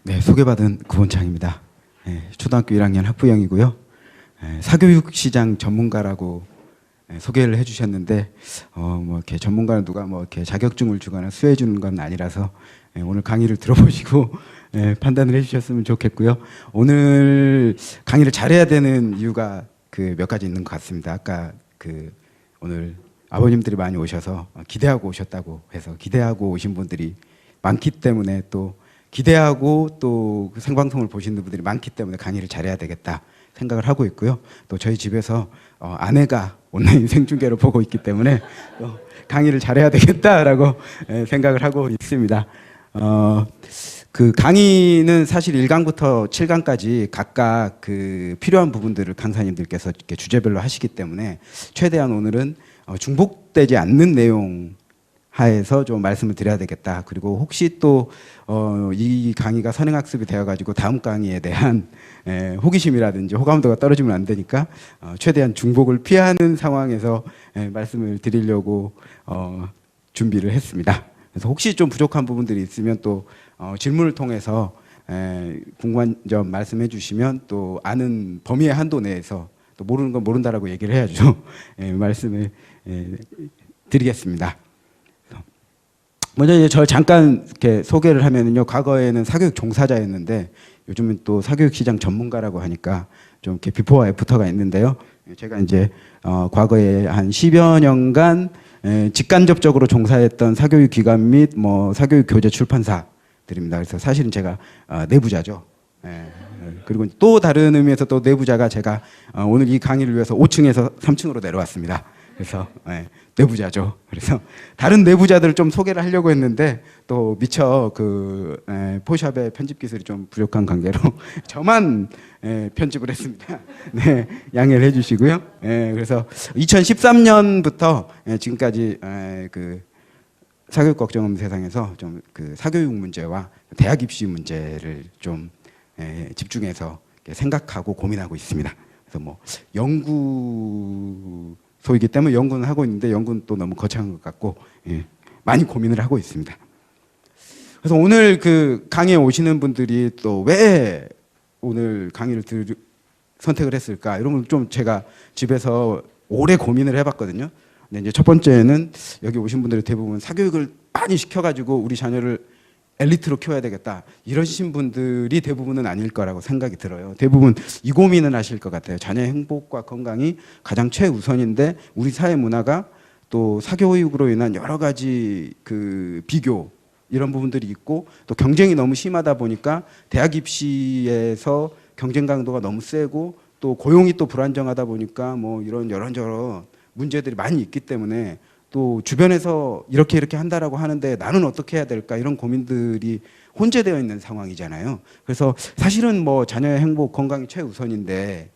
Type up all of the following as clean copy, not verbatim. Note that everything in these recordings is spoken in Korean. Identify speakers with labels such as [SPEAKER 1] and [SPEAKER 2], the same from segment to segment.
[SPEAKER 1] 네, 소개받은 구본창입니다. 초등학교 1학년 학부형이고요. 사교육 시장 전문가라고 소개를 해주셨는데, 뭐 이렇게 전문가는 누가 뭐 이렇게 자격증을 주거나 수혜 주는 건 아니라서 오늘 강의를 들어보시고 판단을 해주셨으면 좋겠고요. 오늘 강의를 잘해야 되는 이유가 그 몇 가지 있는 것 같습니다. 아까 그 오늘 아버님들이 많이 오셔서 기대하고 오셨다고 해서 기대하고 오신 분들이 많기 때문에 또 기대하고 또 그 생방송을 보시는 분들이 많기 때문에 강의를 잘해야 되겠다 생각을 하고 있고요. 또 저희 집에서 아내가 온라인 생중계를 보고 있기 때문에 또 강의를 잘해야 되겠다라고 생각을 하고 있습니다. 그 강의는 사실 1강부터 7강까지 각각 그 필요한 부분들을 강사님들께서 이렇게 주제별로 하시기 때문에 최대한 오늘은 중복되지 않는 내용 하에서 좀 말씀을 드려야 되겠다. 그리고 혹시 또 이 강의가 선행학습이 되어가지고 다음 강의에 대한 호기심이라든지 호감도가 떨어지면 안 되니까 최대한 중복을 피하는 상황에서 말씀을 드리려고 준비를 했습니다. 그래서 혹시 좀 부족한 부분들이 있으면 또 질문을 통해서 궁금한 점 말씀해 주시면 또 아는 범위의 한도 내에서 또 모르는 건 모른다라고 얘기를 해야죠. 말씀을 드리겠습니다. 먼저 이제 저 잠깐 이렇게 소개를 하면은요, 과거에는 사교육 종사자였는데 요즘은 또 사교육 시장 전문가라고 하니까 좀 이렇게 비포와 애프터가 있는데요. 제가 이제 과거에 한 10여 년간 직간접적으로 종사했던 사교육 기관 및 뭐 사교육 교재 출판사들입니다. 그래서 사실은 제가 내부자죠. 그리고 또 다른 의미에서 또 내부자가 제가 오늘 이 강의를 위해서 5층에서 3층으로 내려왔습니다. 그래서 내부자죠. 그래서 다른 내부자들을 좀 소개를 하려고 했는데 또 미처 그 포샵의 편집 기술이 좀 부족한 관계로 저만 편집을 했습니다. 네, 양해를 해주시고요. 그래서 2013년부터 지금까지 그 사교육 걱정 없는 세상에서 좀 그 사교육 문제와 대학 입시 문제를 좀 집중해서 생각하고 고민하고 있습니다. 그래서 뭐 연구소이기 때문에 연구는 하고 있는데 연구는 또 너무 거창한 것 같고 많이 고민을 하고 있습니다. 그래서 오늘 그 강의에 오시는 분들이 또 왜 오늘 강의를 선택을 했을까 이런 걸 좀 제가 집에서 오래 고민을 해봤거든요. 근데 이제 첫 번째는 여기 오신 분들이 대부분 사교육을 많이 시켜가지고 우리 자녀를 엘리트로 키워야 되겠다 이러신 분들이 대부분은 아닐 거라고 생각이 들어요. 대부분 이 고민은 하실 것 같아요. 자녀의 행복과 건강이 가장 최우선인데 우리 사회 문화가 또 사교육으로 인한 여러 가지 그 비교 이런 부분들이 있고 또 경쟁이 너무 심하다 보니까 대학 입시에서 경쟁 강도가 너무 세고 또 고용이 또 불안정하다 보니까 뭐 이런저런 문제들이 많이 있기 때문에 또 주변에서 이렇게 한다라고 하는데 나는 어떻게 해야 될까 이런 고민들이 혼재되어 있는 상황이잖아요. 그래서 사실은 뭐 자녀의 행복, 건강이 최우선인데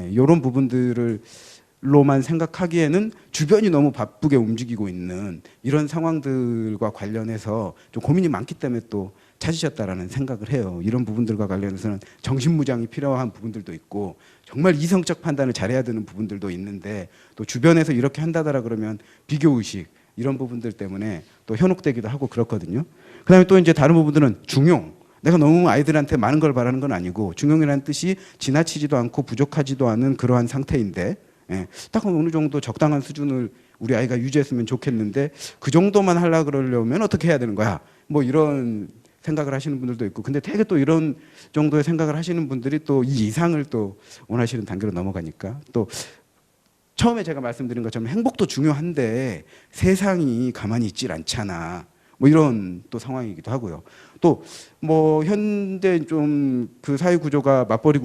[SPEAKER 1] 이런 부분들로만 생각하기에는 주변이 너무 바쁘게 움직이고 있는 이런 상황들과 관련해서 좀 고민이 많기 때문에 또 찾으셨다라는 생각을 해요. 이런 부분들과 관련해서는 정신무장이 필요한 부분들도 있고 정말 이성적 판단을 잘해야 되는 부분들도 있는데 또 주변에서 이렇게 한다더라 그러면 비교의식 이런 부분들 때문에 또 현혹되기도 하고 그렇거든요. 그 다음에 또 이제 다른 부분들은 중용. 내가 너무 아이들한테 많은 걸 바라는 건 아니고 중용이라는 뜻이 지나치지도 않고 부족하지도 않은 그러한 상태인데 딱 어느 정도 적당한 수준을 우리 아이가 유지했으면 좋겠는데 그 정도만 하려고 그러려면 어떻게 해야 되는 거야? 뭐 이런 생각을 하시는 분들도 있고 근데 되게 또 이런 정도의 생각을 하시는 분들이 또 이 이상을 또 원하시는 단계로 넘어가니까 또 처음에 제가 말씀드린 것처럼 행복도 중요한데 세상이 가만히 있질 않잖아 뭐 이런 또 상황이기도 하고요. 또 뭐 현대 좀 그 사회 구조가 맞벌이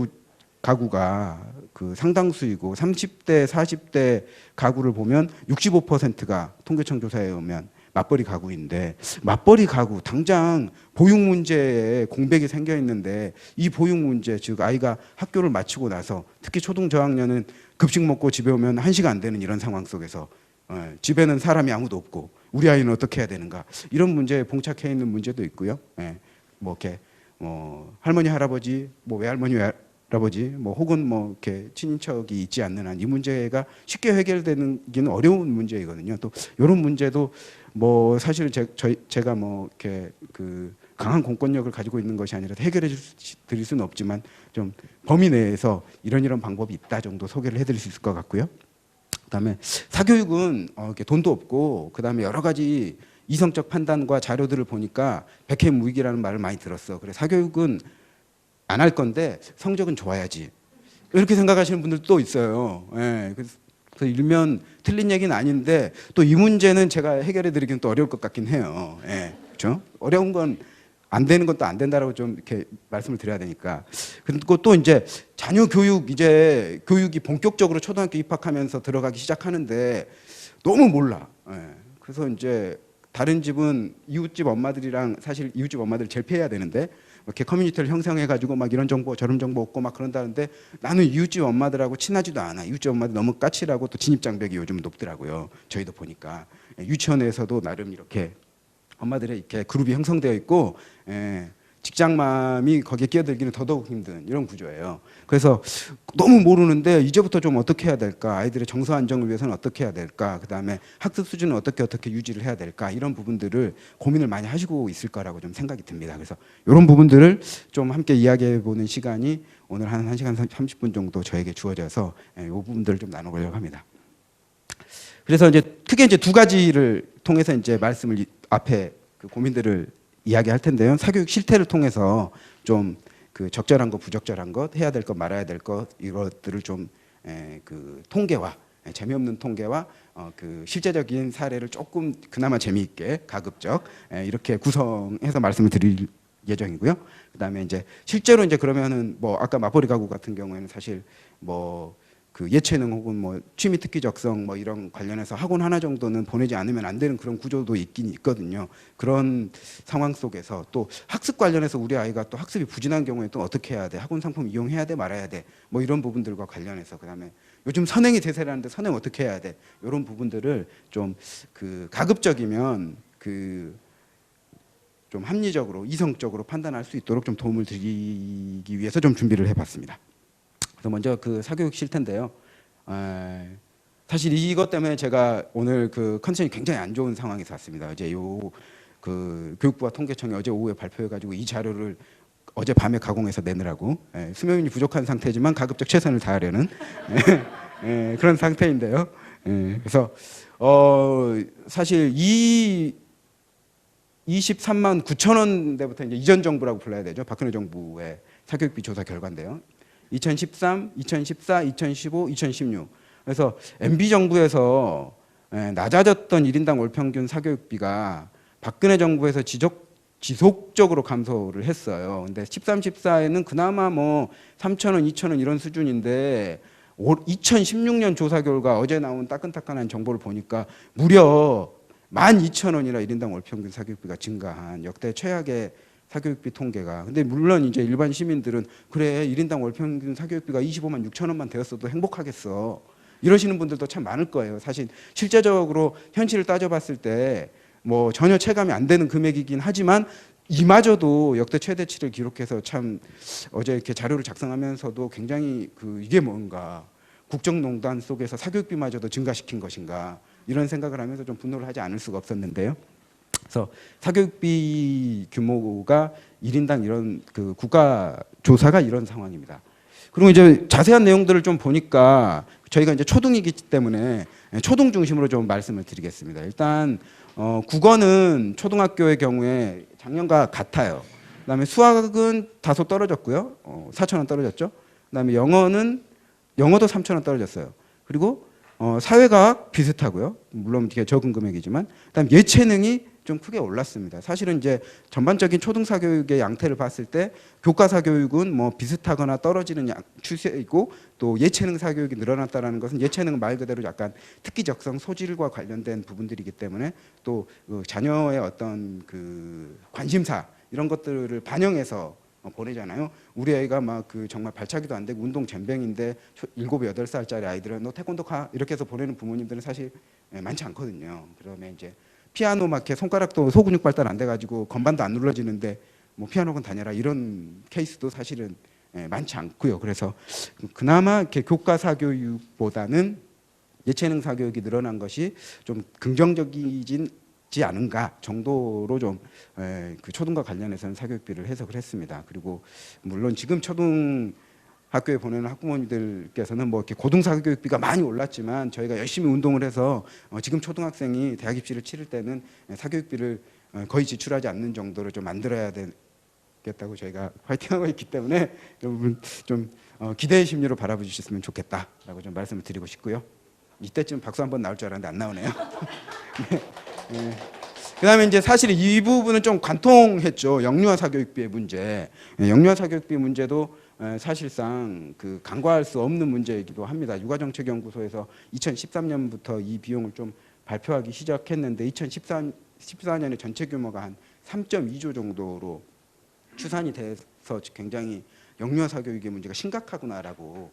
[SPEAKER 1] 가구가 그 상당수이고 30대 40대 가구를 보면 65%가 통계청 조사에 의하면 맞벌이 가구인데 맞벌이 가구 당장 보육 문제에 공백이 생겨 있는데 이 보육 문제 즉 아이가 학교를 마치고 나서 특히 초등 저학년은 급식 먹고 집에 오면 1시가 안 되는 이런 상황 속에서 집에는 사람이 아무도 없고 우리 아이는 어떻게 해야 되는가 이런 문제에 봉착해 있는 문제도 있고요. 뭐 이렇게 할머니 할아버지 뭐 외할머니 외할아버지 뭐 혹은 뭐 이렇게 친인척이 있지 않는 한 이 문제가 쉽게 해결되기는 어려운 문제이거든요. 또 이런 문제도 뭐 사실은 제가 뭐 이렇게 그 강한 공권력을 가지고 있는 것이 아니라 해결해 드릴 수는 없지만 좀 범위 내에서 이런 방법이 있다 정도 소개를 해드릴 수 있을 것 같고요. 그다음에 사교육은 이렇게 돈도 없고 그다음에 여러 가지 이성적 판단과 자료들을 보니까 백해무익이라는 말을 많이 들었어. 그래 사교육은 안 할 건데 성적은 좋아야지. 이렇게 생각하시는 분들도 있어요. 예, 그래서 일면 틀린 얘기는 아닌데 또 이 문제는 제가 해결해 드리기는 또 어려울 것 같긴 해요. 예, 그렇죠? 어려운 건 안 되는 건 또 안 된다라고 좀 이렇게 말씀을 드려야 되니까. 그리고 또 이제 자녀 교육 이제 교육이 본격적으로 초등학교 입학하면서 들어가기 시작하는데 너무 몰라. 예, 그래서 이제 다른 집은 이웃집 엄마들이랑 사실 이웃집 엄마들 제일 피해야 되는데 이렇게 커뮤니티를 형성해가지고 막 이런 정보 저런 정보 얻고 막 그런다는데 나는 이웃집 엄마들하고 친하지도 않아. 이웃집 엄마들 너무 까칠하고 또 진입 장벽이 요즘 높더라고요. 저희도 보니까 유치원에서도 나름 이렇게 엄마들의 이렇게 그룹이 형성되어 있고 직장맘이 거기에 끼어들기는 더더욱 힘든 이런 구조예요. 그래서 너무 모르는데 이제부터 좀 어떻게 해야 될까? 아이들의 정서 안정을 위해서는 어떻게 해야 될까? 그다음에 학습 수준은 어떻게 유지를 해야 될까? 이런 부분들을 고민을 많이 하시고 있을 거라고 좀 생각이 듭니다. 그래서 이런 부분들을 좀 함께 이야기해 보는 시간이 오늘 한 1시간 30분 정도 저에게 주어져서 이 부분들을 좀 나눠보려고 합니다. 그래서 이제 크게 이제 두 가지를 통해서 이제 말씀을 앞에 그 고민들을 이야기할 텐데요. 사교육 실태를 통해서 좀 그 적절한 것, 부적절한 것, 해야 될 것, 말아야 될 것 이것들을 좀 그 통계와 재미없는 통계와 그 실제적인 사례를 조금 그나마 재미있게 가급적 이렇게 구성해서 말씀을 드릴 예정이고요. 그다음에 이제 실제로 이제 그러면은 뭐 아까 맞벌이 가구 같은 경우에는 사실 뭐 그 예체능 혹은 뭐 취미 특기 적성 뭐 이런 관련해서 학원 하나 정도는 보내지 않으면 안 되는 그런 구조도 있긴 있거든요. 그런 상황 속에서 또 학습 관련해서 우리 아이가 또 학습이 부진한 경우에 또 어떻게 해야 돼? 학원 상품 이용해야 돼? 말아야 돼? 뭐 이런 부분들과 관련해서 그다음에 요즘 선행이 대세라는데 선행 어떻게 해야 돼? 이런 부분들을 좀 그 가급적이면 그 좀 합리적으로 이성적으로 판단할 수 있도록 좀 도움을 드리기 위해서 좀 준비를 해봤습니다. 그래서 먼저 그 사교육 실태인데요. 사실 이것 때문에 제가 오늘 그 컨디션이 굉장히 안 좋은 상황에서 왔습니다. 어제 그 교육부와 통계청이 어제 오후에 발표해가지고 이 자료를 어제 밤에 가공해서 내느라고 수면이 부족한 상태지만 가급적 최선을 다하려는 그런 상태인데요. 그래서 사실 23만 9천 원대부터 이제 이전 정부라고 불러야 되죠. 박근혜 정부의 사교육비 조사 결과인데요. 2013, 2014, 2015, 2016. 그래서 MB 정부에서 낮아졌던 1인당 월 평균 사교육비가 박근혜 정부에서 지속적으로 감소를 했어요. 근데 13, 14에는 그나마 뭐 3천 원, 2천 원 이런 수준인데 2016년 조사 결과 어제 나온 따끈따끈한 정보를 보니까 무려 12,000원이나 1인당 월 평균 사교육비가 증가한 역대 최악의 사교육비 통계가. 근데 물론 이제 일반 시민들은 그래 1인당 월 평균 사교육비가 25만 6천 원만 되었어도 행복하겠어. 이러시는 분들도 참 많을 거예요. 사실 실제적으로 현실을 따져봤을 때 뭐 전혀 체감이 안 되는 금액이긴 하지만 이마저도 역대 최대치를 기록해서 참 어제 이렇게 자료를 작성하면서도 굉장히 그 이게 뭔가 국정농단 속에서 사교육비마저도 증가시킨 것인가 이런 생각을 하면서 좀 분노를 하지 않을 수가 없었는데요. 그래서 사교육비 규모가 1인당 이런 그 국가 조사가 이런 상황입니다. 그리고 이제 자세한 내용들을 좀 보니까 저희가 이제 초등이기 때문에 초등 중심으로 좀 말씀을 드리겠습니다. 일단 국어는 초등학교의 경우에 작년과 같아요. 그다음에 수학은 다소 떨어졌고요. 4,000원 떨어졌죠. 그다음에 영어도 3,000원 떨어졌어요. 그리고 사회과학 비슷하고요. 물론 이게 적은 금액이지만, 그다음 예체능이 좀 크게 올랐습니다. 사실은 이제 전반적인 초등사교육의 양태를 봤을 때 교과사교육은 뭐 비슷하거나 떨어지는 추세이고 또 예체능 사교육이 늘어났다는 것은 예체능은 말 그대로 약간 특기적성 소질과 관련된 부분들이기 때문에 또 그 자녀의 어떤 그 관심사 이런 것들을 반영해서 보내잖아요. 우리 아이가 막 그 정말 발차기도 안 되고 운동 젬병인데 7, 8살짜리 아이들은 너 태권도 가 이렇게 해서 보내는 부모님들은 사실 많지 않거든요. 그러면 이제 피아노 막 이렇게 손가락도 소근육 발달 안 돼가지고 건반도 안 눌러지는데 뭐 피아노건 다녀라 이런 케이스도 사실은 많지 않고요. 그래서 그나마 이렇게 교과사 교육보다는 예체능 사교육이 늘어난 것이 좀 긍정적이진 않은가 정도로 좀 그 초등과 관련해서는 사교육비를 해석을 했습니다. 그리고 물론 지금 초등 학교에 보내는 학부모님들께서는 뭐 이렇게 고등 사교육비가 많이 올랐지만 저희가 열심히 운동을 해서 지금 초등학생이 대학 입시를 치를 때는 사교육비를 거의 지출하지 않는 정도로 좀 만들어야 되겠다고 저희가 화이팅하고 있기 때문에 여러분 좀 기대의 심리로 바라봐 주셨으면 좋겠다라고 좀 말씀을 드리고 싶고요. 이때쯤 박수 한번 나올 줄 알았는데 안 나오네요. 네. 그다음에 이제 사실 이 부분은 좀 관통했죠. 영유아 사교육비의 문제. 영유아 사교육비 문제도 사실상 그 간과할 수 없는 문제이기도 합니다. 육아정책연구소에서 2013년부터 이 비용을 좀 발표하기 시작했는데 2014년에 전체 규모가 한 3.2조 정도로 추산이 돼서 굉장히 영유아 사교육의 문제가 심각하구나라고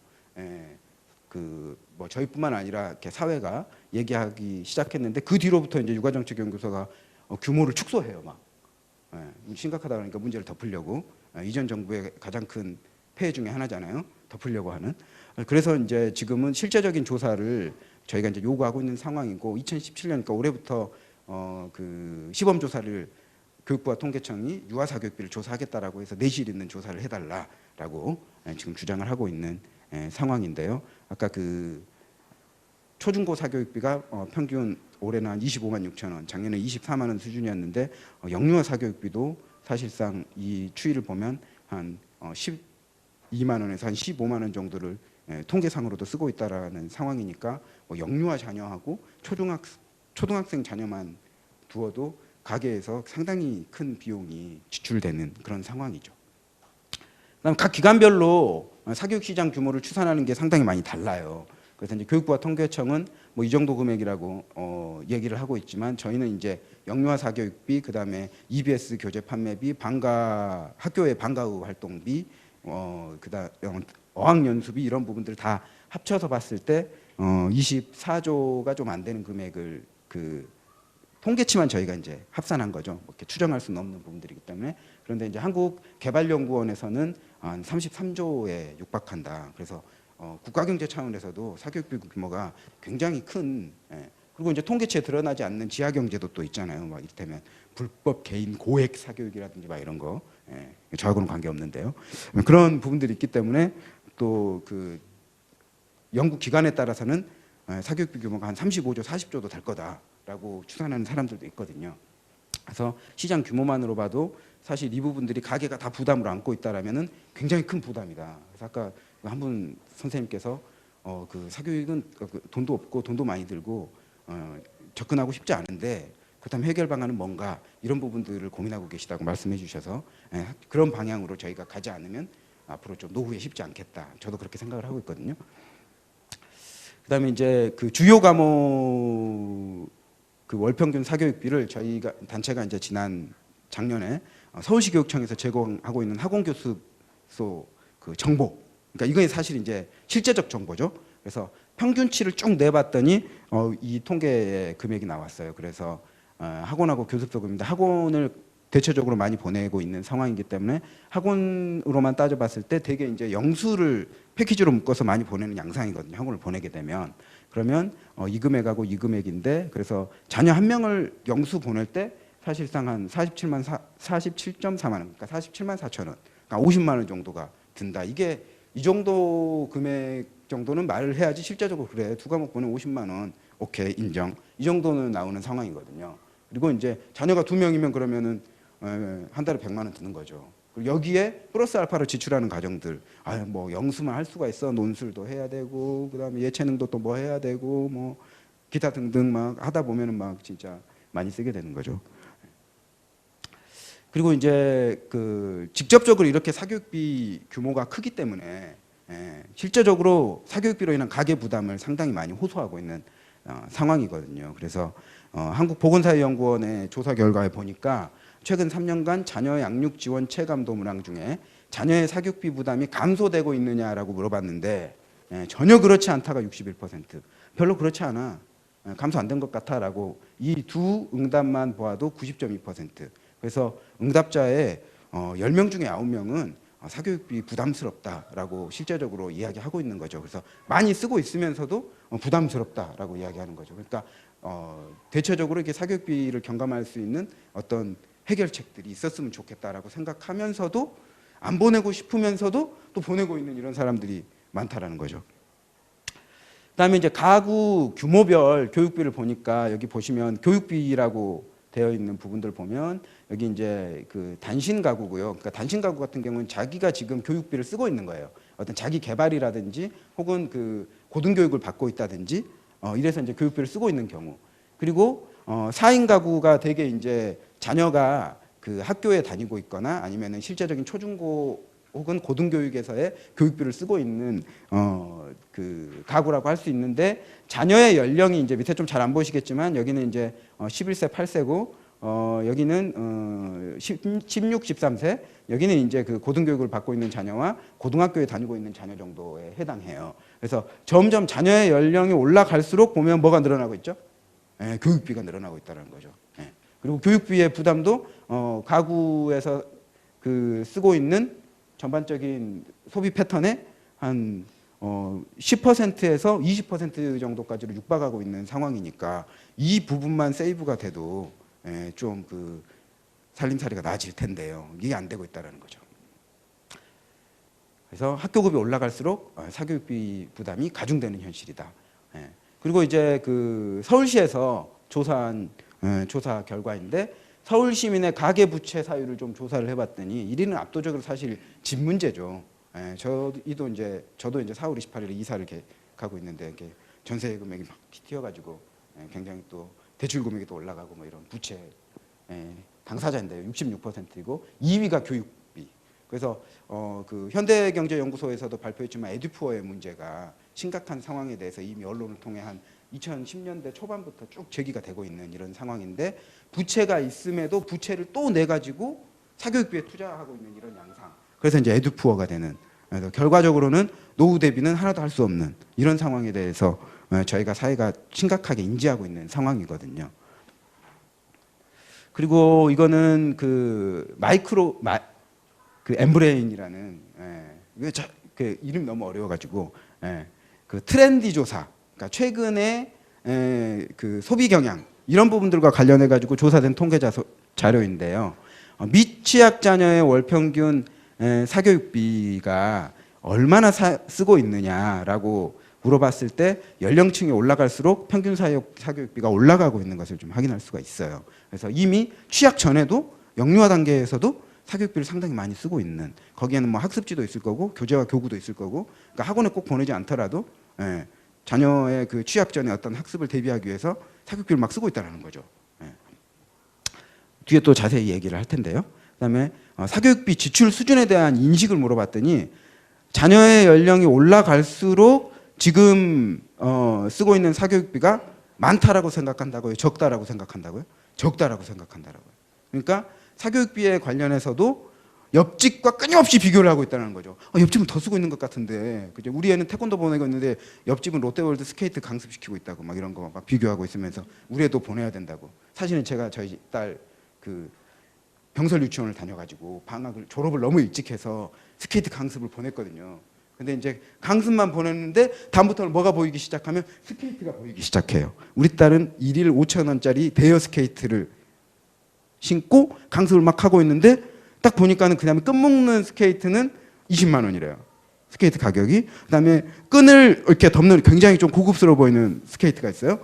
[SPEAKER 1] 그 뭐 저희뿐만 아니라 이렇게 사회가 얘기하기 시작했는데 그 뒤로부터 이제 육아정책연구소가 규모를 축소해요. 막 심각하다 그러니까 문제를 덮으려고 이전 정부의 가장 큰 폐해 중에 하나잖아요. 덮으려고 하는. 그래서 이제 지금은 실제적인 조사를 저희가 이제 요구하고 있는 상황이고 2017년 그러니까 올해부터 그 시범 조사를 교육부와 통계청이 유아 사교육비를 조사하겠다라고 해서 내실 있는 조사를 해달라라고 지금 주장을 하고 있는 상황인데요. 아까 그 초중고 사교육비가 평균 올해는 한 25만 6천 원, 작년에 24만 원 수준이었는데 영유아 사교육비도 사실상 이 추이를 보면 한 12만 원에서 한 15만 원 정도를 통계상으로도 쓰고 있다라는 상황이니까 영유아 자녀하고 초등학생 자녀만 두어도 가계에서 상당히 큰 비용이 지출되는 그런 상황이죠. 그다음 각 기관별로 사교육 시장 규모를 추산하는 게 상당히 많이 달라요. 그래서 이제 교육부와 통계청은 뭐 이 정도 금액이라고 얘기를 하고 있지만 저희는 이제 영유아 사교육비, 그다음에 EBS 교재 판매비, 방과 학교의 방과 후 활동비, 그다음 어학연수비 이런 부분들을 다 합쳐서 봤을 때 24조가 좀 안 되는 금액을 그 통계치만 저희가 이제 합산한 거죠. 뭐 이렇게 추정할 수는 없는 부분들이기 때문에. 그런데 이제 한국개발연구원에서는 한 33조에 육박한다. 그래서 국가경제 차원에서도 사교육비 규모가 굉장히 큰. 그리고 이제 통계치에 드러나지 않는 지하경제도 또 있잖아요. 막 이를테면 불법 개인 고액 사교육이라든지 막 이런 거. 저하고는 관계 없는데요. 그런 부분들이 있기 때문에 또 그 연구 기관에 따라서는 사교육비 규모가 한 35조, 40조도 될 거다라고 추산하는 사람들도 있거든요. 그래서 시장 규모만으로 봐도 사실 이 부분들이 가계가 다 부담을 안고 있다라면은 굉장히 큰 부담이다. 그래서 아까 한 분 선생님께서 그 사교육은 돈도 없고 돈도 많이 들고 접근하고 싶지 않은데 그렇다면 해결 방안은 뭔가 이런 부분들을 고민하고 계시다고 말씀해 주셔서 그런 방향으로 저희가 가지 않으면 앞으로 좀 노후에 쉽지 않겠다. 저도 그렇게 생각을 하고 있거든요. 그다음에 이제 그 주요 과목 그 월평균 사교육비를 저희가 단체가 이제 작년에 서울시 교육청에서 제공하고 있는 학원교습소 그 정보, 그러니까 이건 사실 이제 실제적 정보죠. 그래서 평균치를 쭉 내봤더니 이 통계의 금액이 나왔어요. 그래서 학원하고 교습소금인데 학원을 대체적으로 많이 보내고 있는 상황이기 때문에 학원으로만 따져봤을 때 되게 이제 영수를 패키지로 묶어서 많이 보내는 양상이거든요. 학원을 보내게 되면 그러면 이 금액하고 이 금액인데 그래서 자녀 한 명을 영수 보낼 때 사실상 한 47.4만 원, 그러니까 47만 4천 원, 그러니까 50만 원 정도가 든다. 이게 이 정도 금액 정도는 말을 해야지 실제적으로 그래 두 과목 보내 50만 원, 오케이 인정. 이 정도는 나오는 상황이거든요. 그리고 이제 자녀가 두 명이면 그러면은 한 달에 100만 원 드는 거죠. 그리고 여기에 플러스 알파로 지출하는 가정들, 뭐 영수만 할 수가 있어, 논술도 해야 되고, 그다음에 예체능도 또 뭐 해야 되고, 뭐 기타 등등 막 하다 보면은 막 진짜 많이 쓰게 되는 거죠. 그리고 이제 그 직접적으로 이렇게 사교육비 규모가 크기 때문에 실제적으로 사교육비로 인한 가계 부담을 상당히 많이 호소하고 있는 상황이거든요. 그래서 한국보건사회연구원의 조사 결과에 보니까 최근 3년간 자녀 양육 지원 체감도 문항 중에 자녀의 사교육비 부담이 감소되고 있느냐라고 물어봤는데 전혀 그렇지 않다가 61%, 별로 그렇지 않아, 감소 안 된 것 같아라고 이 두 응답만 보아도 90.2%. 그래서 응답자의 10명 중에 9명은 사교육비 부담스럽다라고 실제적으로 이야기하고 있는 거죠. 그래서 많이 쓰고 있으면서도 부담스럽다라고 이야기하는 거죠. 그러니까 대체적으로 이렇게 사교육비를 경감할 수 있는 어떤 해결책들이 있었으면 좋겠다라고 생각하면서도 안 보내고 싶으면서도 또 보내고 있는 이런 사람들이 많다라는 거죠. 그다음에 이제 가구 규모별 교육비를 보니까 여기 보시면 교육비라고 되어 있는 부분들 보면 여기 이제 그 단신 가구고요. 그러니까 단신 가구 같은 경우는 자기가 지금 교육비를 쓰고 있는 거예요. 어떤 자기 개발이라든지 혹은 그 고등교육을 받고 있다든지 이래서 이제 교육비를 쓰고 있는 경우. 그리고 4인 가구가 되게 이제 자녀가 그 학교에 다니고 있거나 아니면은 실제적인 초중고 혹은 고등교육에서의 교육비를 쓰고 있는 그 가구라고 할 수 있는데 자녀의 연령이 이제 밑에 좀 잘 안 보시겠지만 여기는 이제 11세, 8세고 여기는 16, 13세 여기는 이제 그 고등교육을 받고 있는 자녀와 고등학교에 다니고 있는 자녀 정도에 해당해요. 그래서 점점 자녀의 연령이 올라갈수록 보면 뭐가 늘어나고 있죠? 예, 교육비가 늘어나고 있다는 거죠. 예. 그리고 교육비의 부담도 가구에서 그 쓰고 있는 전반적인 소비 패턴의 한 10%에서 20% 정도까지로 육박하고 있는 상황이니까 이 부분만 세이브가 돼도 좀 그 살림살이가 나아질 텐데요. 이게 안 되고 있다는 거죠. 그래서 학교급이 올라갈수록 사교육비 부담이 가중되는 현실이다. 그리고 이제 그 서울시에서 조사한 조사 결과인데 서울 시민의 가계 부채 사유를 좀 조사를 해봤더니 1위는 압도적으로 사실 집 문제죠. 저도 이제 4월 28일에 이사를 이렇게 가고 있는데 이렇게 전세 금액이 막 튀어가지고 굉장히 또 대출 금액이 또 올라가고 뭐 이런 부채 당사자인데요. 66%이고 2위가 교육비. 그래서 그 현대경제연구소에서도 발표했지만 에듀푸어의 문제가 심각한 상황에 대해서 이미 언론을 통해 한 2010년대 초반부터 쭉 제기가 되고 있는 이런 상황인데 부채가 있음에도 부채를 또 내 가지고 사교육비에 투자하고 있는 이런 양상. 그래서 이제 에듀푸어가 되는. 그래서 결과적으로는 노후 대비는 하나도 할 수 없는 이런 상황에 대해서 저희가 사회가 심각하게 인지하고 있는 상황이거든요. 그리고 이거는 그 그 엠브레인이라는 그 이름 너무 어려워가지고 그 트렌디 조사. 그러니까 최근에 그 소비 경향 이런 부분들과 관련해 가지고 조사된 통계 자료인데요. 미취학 자녀의 월 평균 사교육비가 얼마나 쓰고 있느냐라고 물어봤을 때 연령층이 올라갈수록 평균 사교육비가 올라가고 있는 것을 좀 확인할 수가 있어요. 그래서 이미 취학 전에도 영유아 단계에서도 사교육비를 상당히 많이 쓰고 있는 거기에는 뭐 학습지도 있을 거고 교재와 교구도 있을 거고 그러니까 학원에 꼭 보내지 않더라도 자녀의 그 취학 전에 어떤 학습을 대비하기 위해서 사교육비를 막 쓰고 있다는 거죠. 뒤에 또 자세히 얘기를 할 텐데요. 그다음에 사교육비 지출 수준에 대한 인식을 물어봤더니 자녀의 연령이 올라갈수록 지금 쓰고 있는 사교육비가 많다라고 생각한다고요? 적다라고 생각한다고요? 적다라고 생각한다라고요. 그러니까 사교육비에 관련해서도 옆집과 끊임없이 비교를 하고 있다는 거죠. 옆집은 더 쓰고 있는 것 같은데, 그죠? 우리 애는 태권도 보내고 있는데 옆집은 롯데월드 스케이트 강습시키고 있다고 막 이런 거 막 비교하고 있으면서 우리 애도 보내야 된다고. 사실은 제가 저희 딸 그 병설 유치원을 다녀가지고 방학을 졸업을 너무 일찍 해서 스케이트 강습을 보냈거든요. 근데 이제 강습만 보냈는데 다음부터는 뭐가 보이기 시작하면 스케이트가 보이기 시작해요. 우리 딸은 1일 5,000원짜리 대여 스케이트를 신고 강습을 막 하고 있는데 딱 보니까는 그다음에 끈 묶는 스케이트는 20만 원이래요. 스케이트 가격이. 그다음에 끈을 이렇게 덮는 굉장히 좀 고급스러워 보이는 스케이트가 있어요.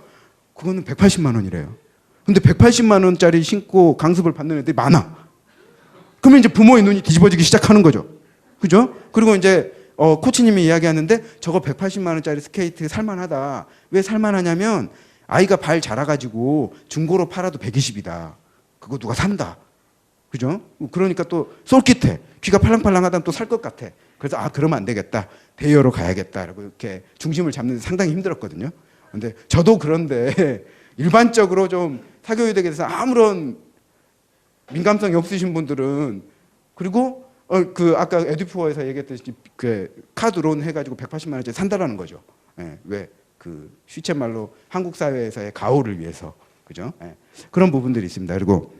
[SPEAKER 1] 그거는 180만 원이래요. 근데 180만 원짜리 신고 강습을 받는 애들이 많아. 그러면 이제 부모의 눈이 뒤집어지기 시작하는 거죠. 그죠? 그리고 이제 코치님이 이야기하는데 저거 180만 원짜리 스케이트 살만하다. 왜 살만하냐면 아이가 발 자라가지고 중고로 팔아도 120이다. 그거 누가 산다. 그죠? 그러니까 또 솔깃해. 귀가 팔랑팔랑하다면 또 살 것 같아. 그래서 그러면 안 되겠다. 대여로 가야겠다라고 이렇게 중심을 잡는 데 상당히 힘들었거든요. 근데 저도 그런데 일반적으로 좀 사교육에 대해서 아무런 민감성이 없으신 분들은 그리고 그 아까 에듀푸어에서 얘기했듯이 그 카드론 해가지고 180만 원짜리 산다라는 거죠. 왜 그 쉬쳇말로 한국 사회에서의 가오를 위해서 그죠? 그런 부분들이 있습니다. 그리고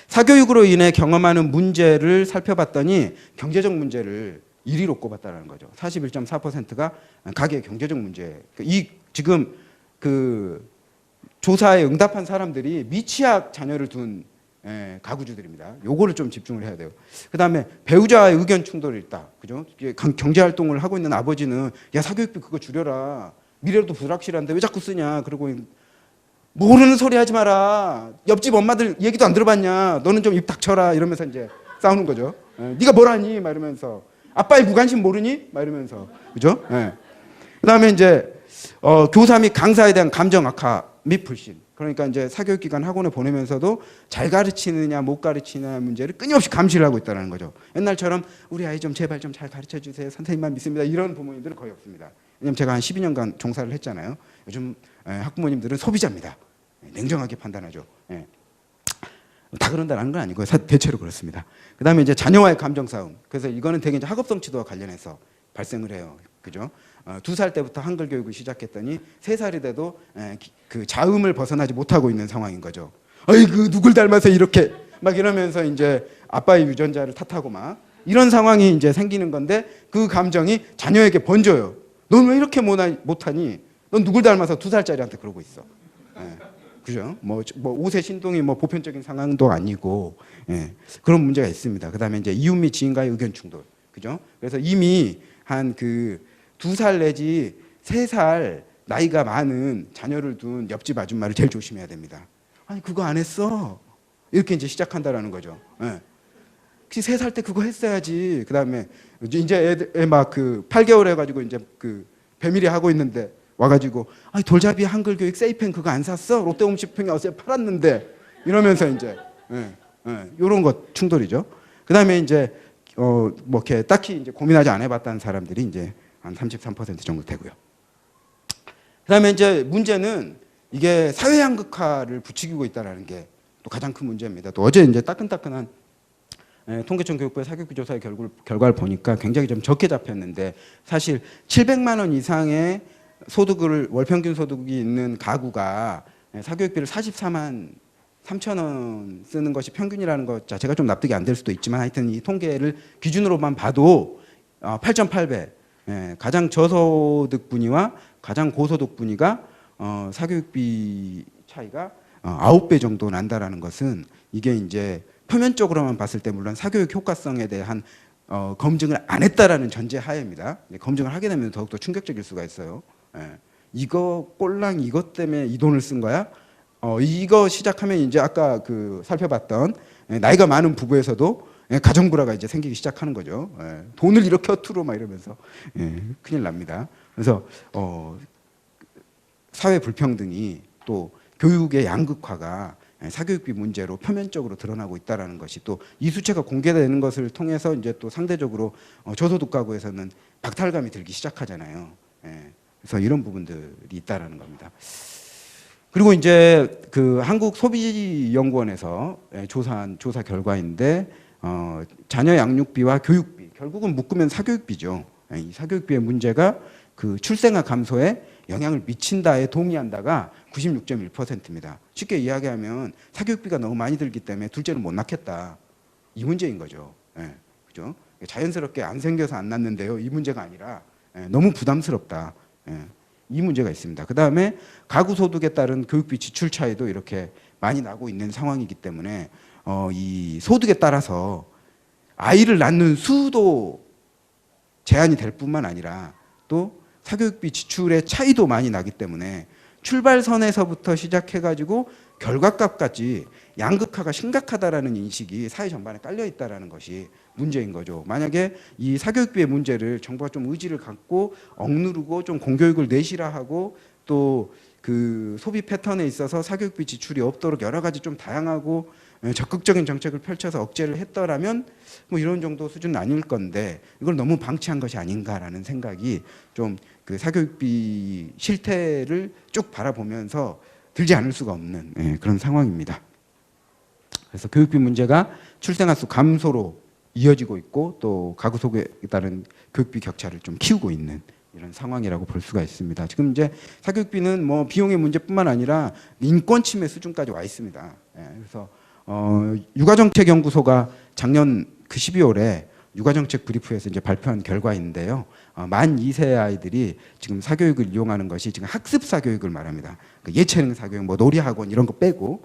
[SPEAKER 1] 사교육으로 인해 경험하는 문제를 살펴봤더니 경제적 문제를 1위로 꼽았다는 거죠. 41.4%가 가계의 경제적 문제. 이 지금 그 조사에 응답한 사람들이 미취학 자녀를 둔 가구주들입니다. 요거를 좀 집중을 해야 돼요. 그다음에 배우자의 의견 충돌이 있다. 그죠? 경제 활동을 하고 있는 아버지는 야, 사교육비 그거 줄여라. 미래도 불확실한데 왜 자꾸 쓰냐. 그리고 모르는 소리 하지 마라. 옆집 엄마들 얘기도 안 들어봤냐. 너는 좀 입 닥쳐라. 이러면서 이제 싸우는 거죠. 네가 뭘 아니? 막 이러면서 아빠의 무관심 모르니? 막 이러면서 그죠? 그다음에 이제 교사 및 강사에 대한 감정 악화 및 불신. 그러니까 이제 사교육기관 학원에 보내면서도 잘 가르치느냐 못 가르치느냐 문제를 끊임없이 감시를 하고 있다는 거죠. 옛날처럼 우리 아이 좀 제발 좀 잘 가르쳐 주세요. 선생님만 믿습니다. 이런 부모님들은 거의 없습니다. 왜냐면 제가 한 12년간 종사를 했잖아요. 요즘 학부모님들은 소비자입니다. 냉정하게 판단하죠. 다 그런다는 건 아니고요. 대체로 그렇습니다. 그다음에 이제 자녀와의 감정 싸움. 그래서 이거는 되게 이제 학업성 지도와 관련해서 발생을 해요. 그죠? 2살 때부터 한글 교육을 시작했더니 3살이 돼도 그 자음을 벗어나지 못하고 있는 상황인 거죠. 아이고 누굴 닮아서 이렇게 막 이러면서 이제 아빠의 유전자를 탓하고 막 이런 상황이 이제 생기는 건데 그 감정이 자녀에게 번져요. 넌 왜 이렇게 못하니? 넌 누굴 닮아서 2살짜리한테 그러고 있어. 그죠? 뭐 5세 신동이 뭐 보편적인 상황도 아니고 그런 문제가 있습니다. 그다음에 이제 이웃 및 지인과의 의견 충돌. 그죠? 그래서 이미 한 그 2살 내지 3살 나이가 많은 자녀를 둔 옆집 아줌마를 제일 조심해야 됩니다. 아니 그거 안 했어. 이렇게 이제 시작한다라는 거죠. 혹시 3살 때 그거 했어야지. 그다음에 이제 애 막 그 8개월 해가지고 이제 그 배밀이 하고 있는데 와가지고 아니 돌잡이 한글 교육 세이펜 그거 안 샀어? 롯데홈쇼핑에 어제 팔았는데 이러면서 이제 이런 것 충돌이죠. 그다음에 이제 뭐 이렇게 딱히 이제 고민하지 안 해봤다는 사람들이 이제 한 33% 정도 되고요. 그다음에 이제 문제는 이게 사회 양극화를 부추기고 있다라는 게 또 가장 큰 문제입니다. 또 어제 이제 따끈따끈한 통계청 교육부의 사교육비 조사의 결과를 보니까 굉장히 좀 적게 잡혔는데 사실 700만 원 이상의 소득을 월평균 소득이 있는 가구가 사교육비를 44만 3천 원 쓰는 것이 평균이라는 것 자체가 좀 납득이 안 될 수도 있지만 하여튼 이 통계를 기준으로만 봐도 8.8배 가장 저소득 분위와 가장 고소득 분위가 사교육비 차이가 9배 정도 난다라는 것은 이게 이제 표면적으로만 봤을 때 물론 사교육 효과성에 대한 검증을 안 했다라는 전제 하에입니다. 검증을 하게 되면 더욱더 충격적일 수가 있어요. 이거 꼴랑 이것 때문에 이 돈을 쓴 거야? 이거 시작하면 이제 아까 그 살펴봤던 나이가 많은 부부에서도 가정불화가 이제 생기기 시작하는 거죠. 돈을 이렇게 허투루 막 이러면서 큰일 납니다. 그래서 사회 불평등이 또 교육의 양극화가 사교육비 문제로 표면적으로 드러나고 있다라는 것이 또 이 수치가 공개되는 것을 통해서 이제 또 상대적으로 저소득 가구에서는 박탈감이 들기 시작하잖아요. 그래서 이런 부분들이 있다라는 겁니다. 그리고 이제 그 한국소비연구원에서 조사한 조사 결과인데 자녀 양육비와 교육비 결국은 묶으면 사교육비죠. 이 사교육비의 문제가 그 출생아 감소에 영향을 미친다에 동의한다가 96.1%입니다. 쉽게 이야기하면 사교육비가 너무 많이 들기 때문에 둘째를 못 낳겠다. 이 문제인 거죠. 그죠? 자연스럽게 안 생겨서 안 낳는데요. 이 문제가 아니라 너무 부담스럽다. 이 문제가 있습니다. 그 다음에 가구 소득에 따른 교육비 지출 차이도 이렇게 많이 나고 있는 상황이기 때문에 이 소득에 따라서 아이를 낳는 수도 제한이 될 뿐만 아니라 또 사교육비 지출의 차이도 많이 나기 때문에 출발선에서부터 시작해가지고 결과값까지 양극화가 심각하다라는 인식이 사회 전반에 깔려 있다라는 것이 문제인 거죠. 만약에 이 사교육비의 문제를 정부가 좀 의지를 갖고 억누르고 좀 공교육을 내실화하고 또 그 소비 패턴에 있어서 사교육비 지출이 없도록 여러 가지 좀 다양하고 적극적인 정책을 펼쳐서 억제를 했더라면 뭐 이런 정도 수준은 아닐 건데 이걸 너무 방치한 것이 아닌가라는 생각이 좀 그 사교육비 실태를 쭉 바라보면서 들지 않을 수가 없는 그런 상황입니다. 그래서 교육비 문제가 출생아 수 감소로 이어지고 있고 또 가구 소득에 따른 교육비 격차를 좀 키우고 있는 이런 상황이라고 볼 수가 있습니다. 지금 이제 사교육비는 뭐 비용의 문제뿐만 아니라 인권 침해 수준까지 와 있습니다. 그래서 육아정책연구소가 작년 그 12월에 육아정책 브리프에서 이제 발표한 결과인데요. 만 2세 아이들이 지금 사교육을 이용하는 것이 지금 학습 사교육을 말합니다. 그 예체능 사교육, 뭐 놀이학원 이런 거 빼고,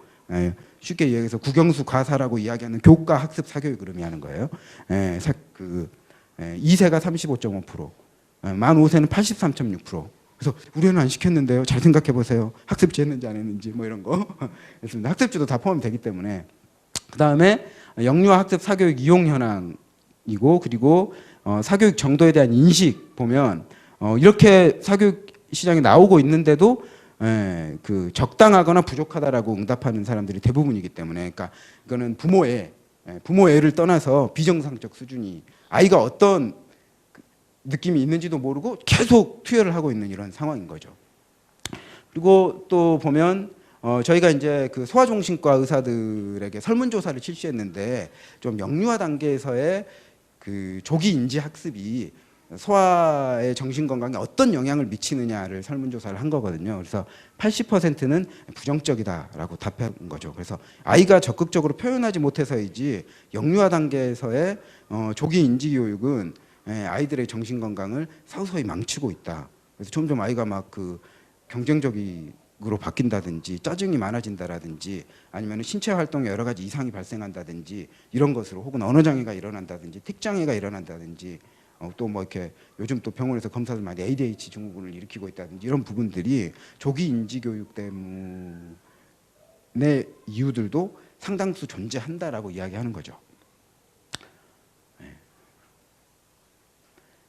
[SPEAKER 1] 쉽게 얘기해서 국영수 과사라고 이야기하는 교과 학습 사교육을 의미하는 거예요. 2세가 35.5%, 만 5세는 83.6%. 그래서 우리 애는 안 시켰는데요. 잘 생각해 보세요. 학습지 했는지 안 했는지 뭐 이런 거. 그래서 학습지도 다 포함되기 때문에. 그 다음에 영유아 학습 사교육 이용 현황이고, 그리고 사교육 정도에 대한 인식 보면 이렇게 사교육 시장에 나오고 있는데도 그 적당하거나 부족하다라고 응답하는 사람들이 대부분이기 때문에, 그러니까 이거는 부모애를 떠나서 비정상적 수준이, 아이가 어떤 느낌이 있는지도 모르고 계속 투여를 하고 있는 이런 상황인 거죠. 그리고 또 보면 저희가 이제 그 소아종신과 의사들에게 설문조사를 실시했는데, 좀 영유아 단계에서의 그 조기 인지 학습이 소아의 정신 건강에 어떤 영향을 미치느냐를 설문조사를 한 거거든요. 그래서 80%는 부정적이다라고 답한 거죠. 그래서 아이가 적극적으로 표현하지 못해서이지 영유아 단계에서의 조기 인지 교육은 아이들의 정신 건강을 서서히 망치고 있다. 그래서 점점 아이가 막 그 경쟁적으로 바뀐다든지 짜증이 많아진다라든지 아니면 신체 활동에 여러 가지 이상이 발생한다든지 이런 것으로, 혹은 언어 장애가 일어난다든지 특 장애가 일어난다든지 또 뭐 이렇게 요즘 또 병원에서 검사들 많이 ADH 증후군을 일으키고 있다든지 이런 부분들이 조기 인지 교육 때문에 이유들도 상당수 존재한다라고 이야기하는 거죠.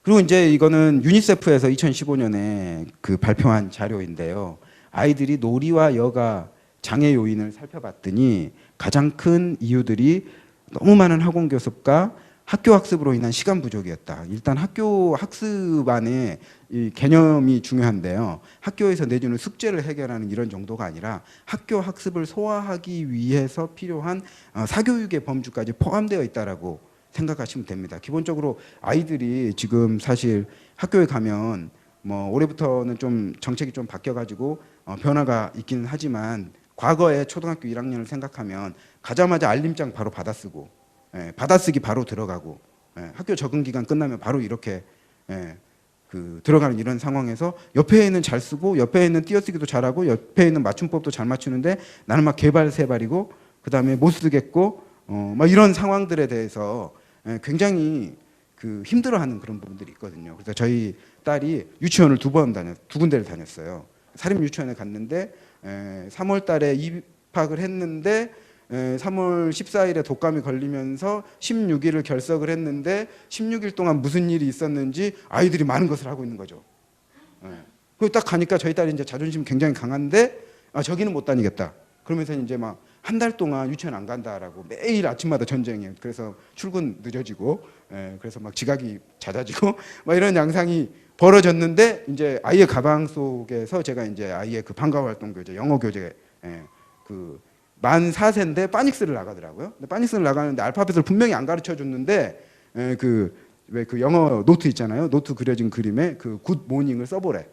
[SPEAKER 1] 그리고 이제 이거는 유니세프에서 2015년에 그 발표한 자료인데요. 아이들이 놀이와 여가 장애 요인을 살펴봤더니 가장 큰 이유들이 너무 많은 학원 교습과 학교 학습으로 인한 시간 부족이었다. 일단 학교 학습 안에 이 개념이 중요한데요. 학교에서 내주는 숙제를 해결하는 이런 정도가 아니라 학교 학습을 소화하기 위해서 필요한 사교육의 범주까지 포함되어 있다라고 생각하시면 됩니다. 기본적으로 아이들이 지금 사실 학교에 가면 뭐 올해부터는 좀 정책이 좀 바뀌어가지고 변화가 있기는 하지만, 과거에 초등학교 1학년을 생각하면 가자마자 알림장 바로 받아쓰고, 받아쓰기 바로 들어가고, 학교 적응 기간 끝나면 바로 이렇게 그 들어가는 이런 상황에서 옆에 있는 잘 쓰고 옆에 있는 띄어쓰기도 잘하고 옆에 있는 맞춤법도 잘 맞추는데 나는 막 개발세발이고 그 다음에 못 쓰겠고 막 이런 상황들에 대해서 굉장히 그 힘들어하는 그런 부분들이 있거든요. 그래서 저희 딸이 유치원을 두 군데를 다녔어요. 사립 유치원에 갔는데 3월 달에 입학을 했는데 3월 14일에 독감이 걸리면서 16일을 결석을 했는데 16일 동안 무슨 일이 있었는지 아이들이 많은 것을 하고 있는 거죠. 그리고 딱 가니까 저희 딸이 이제 자존심 굉장히 강한데 저기는 못 다니겠다. 그러면서 이제 막 한 달 동안 유치원 안 간다라고 매일 아침마다 전쟁이에요. 그래서 출근 늦어지고, 그래서 막 지각이 잦아지고, 막 이런 양상이 벌어졌는데, 이제 아이의 가방 속에서 제가 이제 아이의 그 방과 활동 교재, 영어 교재, 그 만 4세인데 파닉스를 나가더라고요. 근데 파닉스를 나가는데 알파벳을 분명히 안 가르쳐 줬는데, 왜 그 영어 노트 있잖아요. 노트 그려진 그림에 그 굿 모닝을 써보래.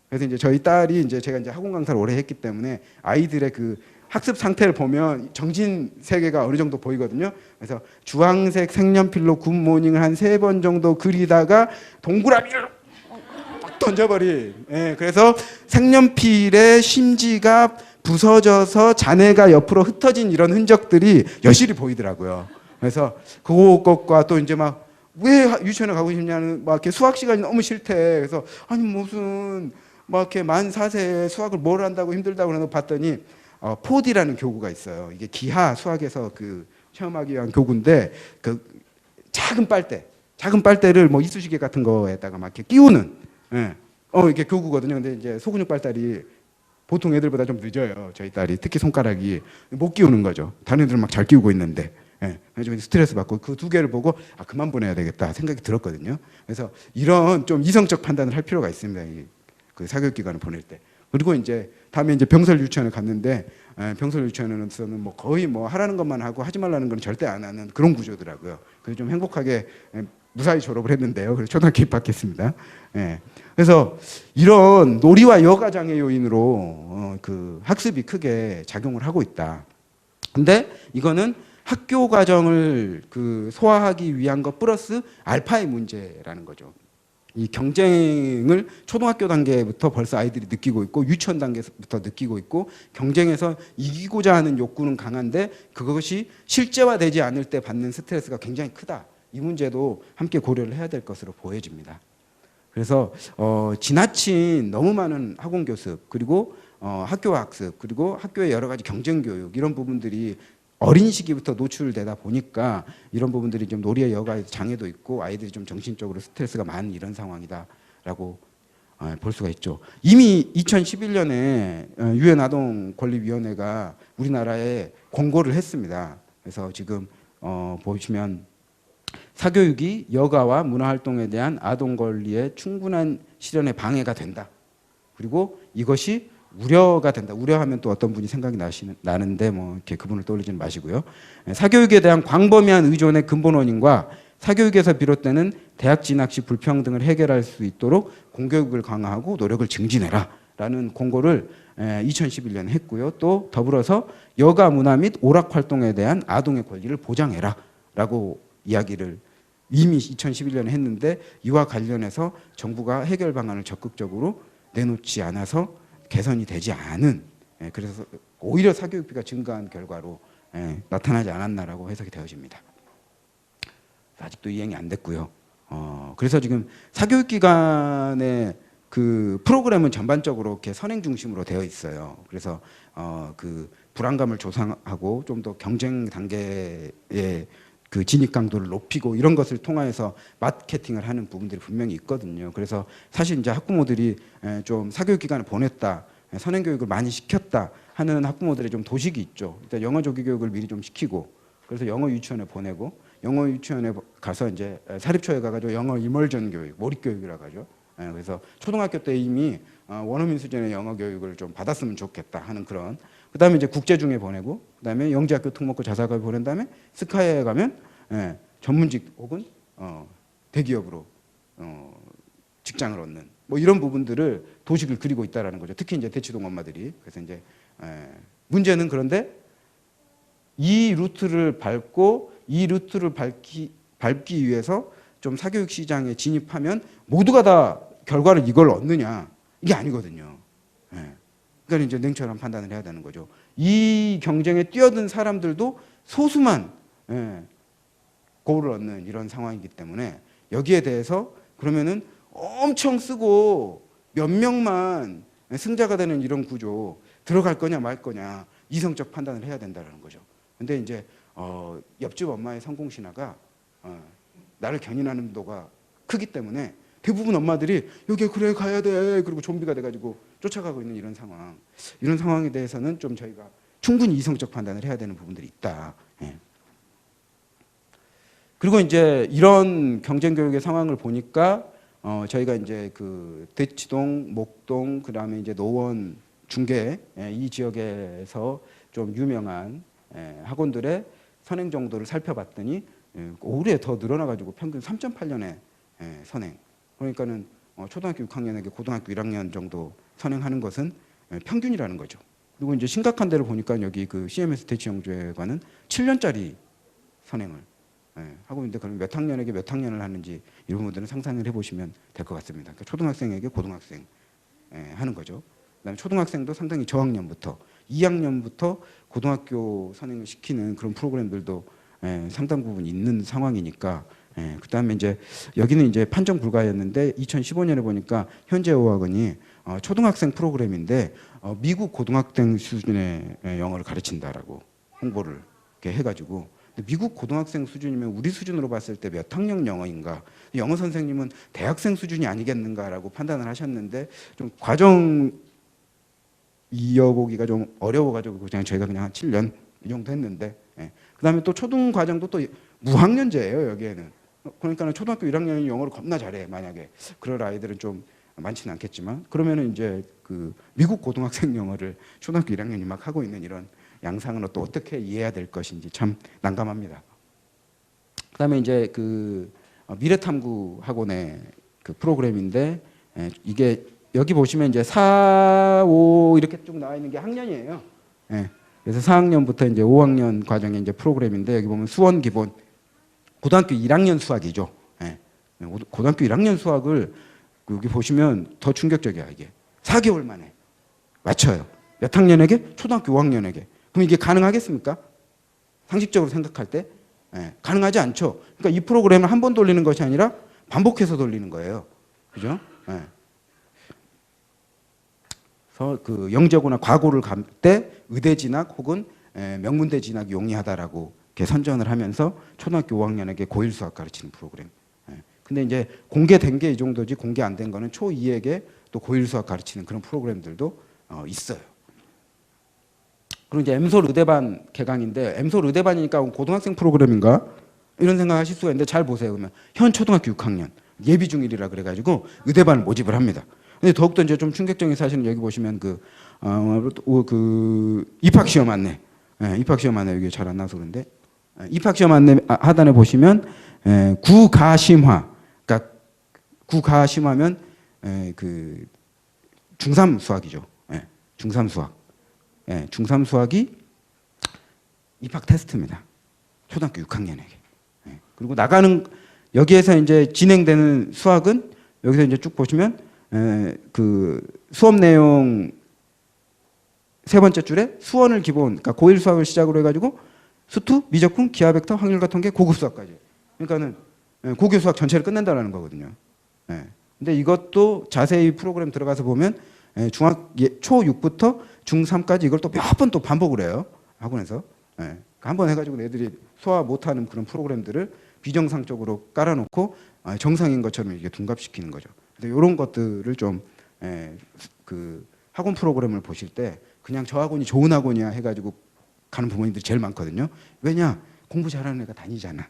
[SPEAKER 1] 그래서 이제 저희 딸이 이제 제가 이제 학원 강사를 오래 했기 때문에 아이들의 그 학습 상태를 보면 정신 세계가 어느 정도 보이거든요. 그래서 주황색 색연필로 굿모닝을 한 3번 정도 그리다가 동그라미를 딱 던져버린. 그래서 색연필의 심지가 부서져서 잔해가 옆으로 흩어진 이런 흔적들이 여실히 보이더라고요. 그래서 그것과 또 이제 막 왜 유치원에 가고 싶냐는, 막 이렇게 수학 시간이 너무 싫대. 그래서 아니 무슨 막 이렇게 만 4세에 수학을 뭘 한다고 힘들다고 그러는 거 봤더니 4D라는 교구가 있어요. 이게 기하 수학에서 그 체험하기 위한 교구인데, 그 작은 빨대를 뭐 이쑤시개 같은 거에다가 막 이렇게 끼우는, 이게 교구거든요. 근데 이제 소근육 발달이 보통 애들보다 좀 늦어요. 저희 딸이 특히 손가락이 못 끼우는 거죠. 다른 애들은 막 잘 끼우고 있는데, 좀 스트레스 받고 그 두 개를 보고 그만 보내야 되겠다 생각이 들었거든요. 그래서 이런 좀 이성적 판단을 할 필요가 있습니다. 그 사교육기관을 보낼 때. 그리고 이제 다음에 이제 병설 유치원에 갔는데, 병설 유치원에서는 뭐 거의 뭐 하라는 것만 하고 하지 말라는 건 절대 안 하는 그런 구조더라고요. 그래서 좀 행복하게 무사히 졸업을 했는데요. 그래서 초등학교 입학했습니다. 그래서 이런 놀이와 여가 장애 요인으로 그 학습이 크게 작용을 하고 있다. 근데 이거는 학교 과정을 그 소화하기 위한 것 플러스 알파의 문제라는 거죠. 이 경쟁을 초등학교 단계부터 벌써 아이들이 느끼고 있고 유치원 단계부터 느끼고 있고 경쟁에서 이기고자 하는 욕구는 강한데 그것이 실제화되지 않을 때 받는 스트레스가 굉장히 크다. 이 문제도 함께 고려를 해야 될 것으로 보여집니다. 그래서 지나친 너무 많은 학원 교습 그리고 학교 학습 그리고 학교의 여러 가지 경쟁 교육 이런 부분들이 어린 시기부터 노출되다 보니까 이런 부분들이 좀 놀이의 여가 장애도 있고 아이들이 좀 정신적으로 스트레스가 많은 이런 상황이다라고 볼 수가 있죠. 이미 2011년에 유엔 아동권리위원회가 우리나라에 권고를 했습니다. 그래서 지금 보시면 사교육이 여가와 문화활동에 대한 아동 권리의 충분한 실현에 방해가 된다. 그리고 이것이 우려가 된다. 우려하면 또 어떤 분이 생각이 나는데 뭐 이렇게 그분을 떠올리지는 마시고요. 사교육에 대한 광범위한 의존의 근본 원인과 사교육에서 비롯되는 대학 진학 시 불평등을 해결할 수 있도록 공교육을 강화하고 노력을 증진해라라는 권고를 2011년에 했고요. 또 더불어서 여가 문화 및 오락 활동에 대한 아동의 권리를 보장해라라고 이야기를 이미 2011년에 했는데 이와 관련해서 정부가 해결 방안을 적극적으로 내놓지 않아서 개선이 되지 않은 그래서 오히려 사교육비가 증가한 결과로 나타나지 않았나라고 해석이 되어집니다. 아직도 이행이 안 됐고요. 그래서 지금 사교육기관의 그 프로그램은 전반적으로 이렇게 선행 중심으로 되어 있어요. 그래서 그 불안감을 조성하고 좀 더 경쟁 단계의 그 진입 강도를 높이고 이런 것을 통해서 마케팅을 하는 부분들이 분명히 있거든요. 그래서 사실 이제 학부모들이 좀 사교육기관을 보냈다, 선행교육을 많이 시켰다 하는 학부모들의 좀 도식이 있죠. 일단 영어 조기 교육을 미리 좀 시키고 그래서 영어 유치원에 보내고 영어 유치원에 가서 이제 사립초에 가가지고 영어 이멀전 교육, 몰입 교육이라고 하죠. 그래서 초등학교 때 이미 원어민 수준의 영어 교육을 좀 받았으면 좋겠다 하는 그런. 그다음에 이제 국제중에 보내고, 그다음에 영재학교 특목고 자사고에 보낸 다음에 스카이에 가면 전문직 혹은 대기업으로 직장을 얻는 뭐 이런 부분들을 도식을 그리고 있다라는 거죠. 특히 이제 대치동 엄마들이. 그래서 이제 문제는 그런데 이 루트를 밟고 이 루트를 밟기 위해서 좀 사교육 시장에 진입하면 모두가 다 결과를 이걸 얻느냐 이게 아니거든요. 그러니까 이제 냉철한 판단을 해야 되는 거죠. 이 경쟁에 뛰어든 사람들도 소수만 고를 얻는 이런 상황이기 때문에 여기에 대해서 그러면은 엄청 쓰고 몇 명만 승자가 되는 이런 구조 들어갈 거냐 말 거냐 이성적 판단을 해야 된다는 거죠. 근데 이제 옆집 엄마의 성공 신화가 나를 견인하는 도가 크기 때문에 대부분 엄마들이 여기 그래 가야 돼 그리고 좀비가 돼가지고 쫓아가고 있는 이런 상황. 이런 상황에 대해서는 좀 저희가 충분히 이성적 판단을 해야 되는 부분들이 있다. 그리고 이제 이런 경쟁 교육의 상황을 보니까 저희가 이제 그 대치동, 목동, 그다음에 이제 노원, 중계 이 지역에서 좀 유명한 학원들의 선행 정도를 살펴봤더니 올해 더 늘어나가지고 평균 3.8년에 선행. 그러니까는 초등학교 6학년에게 고등학교 1학년 정도 선행하는 것은 평균이라는 거죠. 그리고 이제 심각한 데를 보니까 여기 그 CMS 대치영주회관은 7년짜리 선행을 하고 있는데 그럼 몇 학년에게 몇 학년을 하는지 이런 부분들은 상상을 해보시면 될 것 같습니다. 그러니까 초등학생에게 고등학생 하는 거죠. 그다음에 초등학생도 상당히 저학년부터 2학년부터 고등학교 선행을 시키는 그런 프로그램들도 상당 부분 있는 상황이니까. 그다음에 이제 여기는 이제 판정 불가였는데 2015년에 보니까 현재 어학원이 초등학생 프로그램인데 미국 고등학생 수준의 영어를 가르친다라고 홍보를 이렇게 해가지고 미국 고등학생 수준이면 우리 수준으로 봤을 때 몇 학년 영어인가? 영어 선생님은 대학생 수준이 아니겠는가라고 판단을 하셨는데 좀 과정 이어보기가 좀 어려워가지고 그냥 저희가 그냥 한 7년 이 정도 했는데 그다음에 또 초등 과정도 또 무학년제예요 여기에는. 그러니까 초등학교 1학년이 영어를 겁나 잘해 만약에 그럴 아이들은 좀 많지는 않겠지만 그러면은 이제 그 미국 고등학생 영어를 초등학교 1학년이 막 하고 있는 이런 양상은 또 어떻게 이해해야 될 것인지 참 난감합니다. 그다음에 이제 그 미래탐구 학원의 그 프로그램인데 이게 여기 보시면 이제 4, 5 이렇게 쭉 나와 있는 게 학년이에요. 그래서 4학년부터 이제 5학년 과정의 이제 프로그램인데 여기 보면 수원 기본 고등학교 1학년 수학이죠. 예. 고등학교 1학년 수학을 여기 보시면 더 충격적이야 이게. 4개월 만에 맞춰요. 몇 학년에게? 초등학교 5학년에게. 그럼 이게 가능하겠습니까? 상식적으로 생각할 때 가능하지 않죠. 그러니까 이 프로그램을 한 번 돌리는 것이 아니라 반복해서 돌리는 거예요. 그죠? 그래서 그 영재고나 과고를 갈 때 의대 진학 혹은 명문대 진학이 용이하다라고 이렇게 선전을 하면서 초등학교 5학년에게 고1 수학 가르치는 프로그램. 근데 이제 공개된 게 이 정도지 공개 안 된 거는 초2에게 또 고1 수학 가르치는 그런 프로그램들도 있어요. 그리고 이제 엠솔 의대반 개강인데 엠솔 의대반이니까 고등학생 프로그램인가? 이런 생각하실 수가 있는데 잘 보세요. 그러면 현 초등학교 6학년 예비 중일이라 그래가지고 의대반을 모집을 합니다. 근데 더욱더 이제 좀 충격적인 사실은 여기 보시면 그 입학 시험 안내, 입학 시험 안내 여기 잘 안 나와서 그런데 입학 시험 안내 하단에 보시면 구가심화, 그러니까 구가심화면 그 중3 수학이죠. 중3 수학. 중3 수학이 입학 테스트입니다. 초등학교 6학년에게. 그리고 나가는 여기에서 이제 진행되는 수학은 여기서 이제 쭉 보시면 그 수업 내용 세 번째 줄에 수원을 기본, 그러니까 고1 수학을 시작으로 해가지고 수투, 미적분, 기하벡터, 확률과 통계, 고급 수학까지. 그러니까는 고교 수학 전체를 끝낸다라는 거거든요. 근데 이것도 자세히 프로그램 들어가서 보면 초6부터 중3까지 이걸 또 몇 번 또 반복을 해요. 학원에서. 한 번 해가지고 애들이 소화 못하는 그런 프로그램들을 비정상적으로 깔아놓고 정상인 것처럼 이게 둔갑시키는 거죠. 그래서 이런 것들을 좀 그 학원 프로그램을 보실 때 그냥 저 학원이 좋은 학원이야 해가지고 가는 부모님들이 제일 많거든요. 왜냐? 공부 잘하는 애가 다니잖아.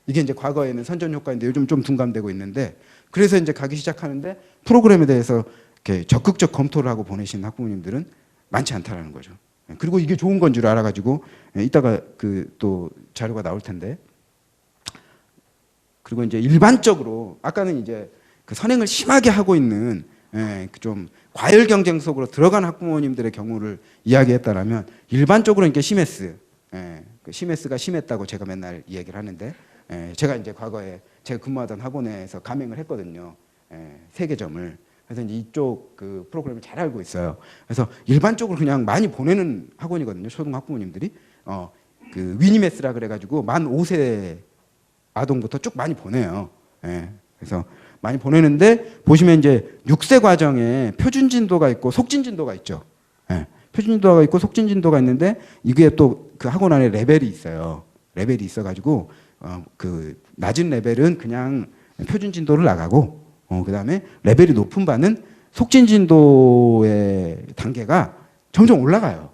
[SPEAKER 1] 이게 이제 과거에는 선전 효과인데 요즘 좀 둔감되고 있는데 그래서 이제 가기 시작하는데 프로그램에 대해서 이렇게 적극적 검토를 하고 보내신 학부모님들은 많지 않다라는 거죠. 그리고 이게 좋은 건 줄 알아가지고 이따가 그 또 자료가 나올 텐데 그리고 이제 일반적으로 아까는 이제 그 선행을 심하게 하고 있는 좀 과열 경쟁 속으로 들어간 학부모님들의 경우를 이야기했다라면 일반적으로 이게 심했어요. 그 심했스가 심했다고 제가 맨날 이야기를 하는데 제가 이제 과거에 제가 근무하던 학원에서 가맹을 했거든요. 3개점을. 그래서 이제 이쪽 그 프로그램을 잘 알고 있어요. 그래서 일반적으로 그냥 많이 보내는 학원이거든요. 초등 학부모님들이 그 위니메스라 그래가지고 만 5세 아동부터 쭉 많이 보내요. 그래서 많이 보내는데 보시면 이제 6세 과정에 표준 진도가 있고 속진 진도가 있죠. 표준 진도가 있고 속진 진도가 있는데 이게 또 그 학원 안에 레벨이 있어요. 레벨이 있어가지고 그 낮은 레벨은 그냥 표준 진도를 나가고 그다음에 레벨이 높은 반은 속진 진도의 단계가 점점 올라가요.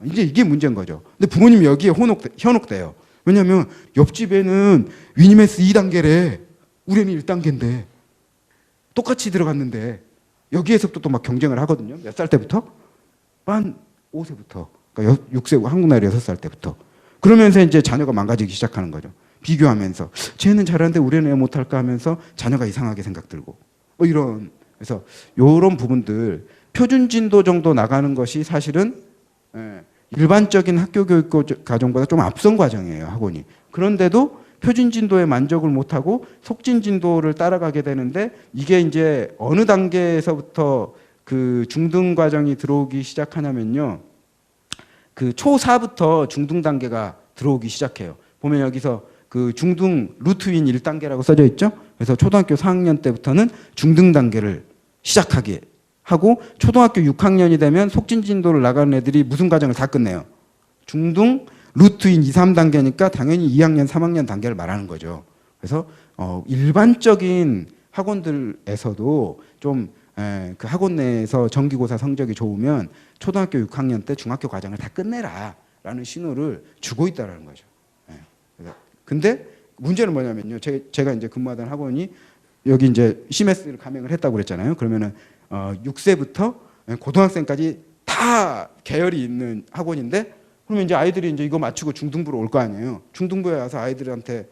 [SPEAKER 1] 이제 이게 문제인 거죠. 근데 부모님이 여기에 현혹돼요. 왜냐하면 옆집에는 위니메스 2단계래. 우리 애는 1단계인데 똑같이 들어갔는데 여기에서부터 또 막 경쟁을 하거든요. 몇 살 때부터? 만 5세부터. 그러니까 6세, 한국 나이 6살 때부터. 그러면서 이제 자녀가 망가지기 시작하는 거죠. 비교하면서 쟤는 잘하는데 우리는 왜 못할까 하면서 자녀가 이상하게 생각 들고 뭐 이런. 그래서 이런 부분들 표준 진도 정도 나가는 것이 사실은 일반적인 학교 교육 과정보다 좀 앞선 과정이에요. 학원이. 그런데도 표준 진도에 만족을 못하고 속진 진도를 따라가게 되는데 이게 이제 어느 단계에서부터 그 중등 과정이 들어오기 시작하냐면요. 그 초4부터 중등 단계가 들어오기 시작해요. 보면 여기서 그 중등 루트인 1단계라고 써져 있죠. 그래서 초등학교 4학년 때부터는 중등 단계를 시작하게 하고 초등학교 6학년이 되면 속진 진도를 나가는 애들이 무슨 과정을 다 끝내요. 중등 루트인 2, 3단계니까 당연히 2학년, 3학년 단계를 말하는 거죠. 그래서 일반적인 학원들에서도 좀 그 학원 내에서 정기고사 성적이 좋으면 초등학교 6학년 때 중학교 과정을 다 끝내라라는 신호를 주고 있다는 거죠. 근데 문제는 뭐냐면요. 제가 이제 근무하던 학원이 여기 이제 CMS를 가맹을 했다고 그랬잖아요. 그러면은 6세부터 고등학생까지 다 계열이 있는 학원인데 그러면 이제 아이들이 이제 이거 마치고 중등부로 올 거 아니에요. 중등부에 와서 아이들한테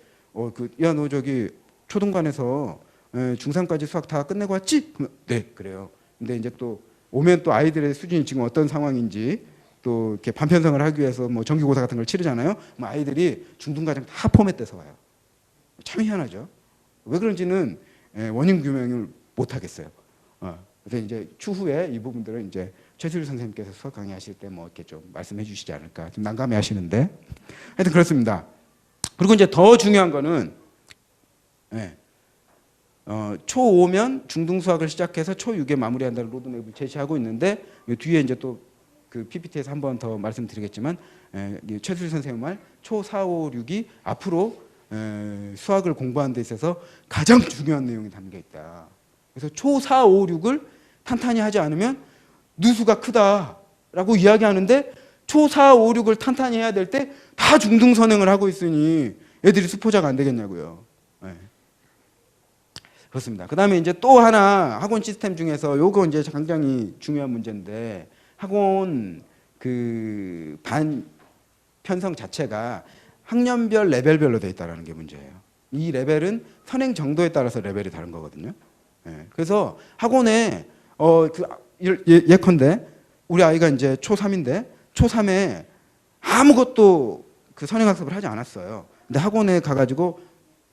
[SPEAKER 1] 야 너 저기 초등반에서 중3까지 수학 다 끝내고 왔지? 네, 그래요. 근데 이제 또 오면 또 아이들의 수준이 지금 어떤 상황인지 또 이렇게 반편성을 하기 위해서 뭐 정기고사 같은 걸 치르잖아요. 뭐 아이들이 중등과정 다 포맷돼서 와요. 참 희한하죠. 왜 그런지는 원인 규명을 못 하겠어요. 그래서 이제 추후에 이 부분들은 이제 최수일 선생님께서 수학 강의하실 때 뭐 이렇게 좀 말씀해 주시지 않을까 좀 난감해 하시는데 하여튼 그렇습니다. 그리고 이제 더 중요한 거는 초5면 중등수학을 시작해서 초6에 마무리한다는 로드맵을 제시하고 있는데 뒤에 이제 또 그 PPT에서 한 번 더 말씀드리겠지만 최수일 선생님 말 초4, 5, 6이 앞으로 수학을 공부하는 데 있어서 가장 중요한 내용이 담겨 있다. 그래서 초4, 5, 6을 탄탄히 하지 않으면 누수가 크다라고 이야기하는데 초4, 5, 6을 탄탄히 해야 될 때 다 중등 선행을 하고 있으니 애들이 수포자가 안 되겠냐고요. 그렇습니다. 그 다음에 이제 또 하나 학원 시스템 중에서 요거 이제 굉장히 중요한 문제인데 학원 그 반 편성 자체가 학년별 레벨별로 되어 있다는 게 문제예요. 이 레벨은 선행 정도에 따라서 레벨이 다른 거거든요. 그래서 학원에 예컨대 우리 아이가 이제 초3인데 초3에 아무것도 그 선행학습을 하지 않았어요. 근데 학원에 가가지고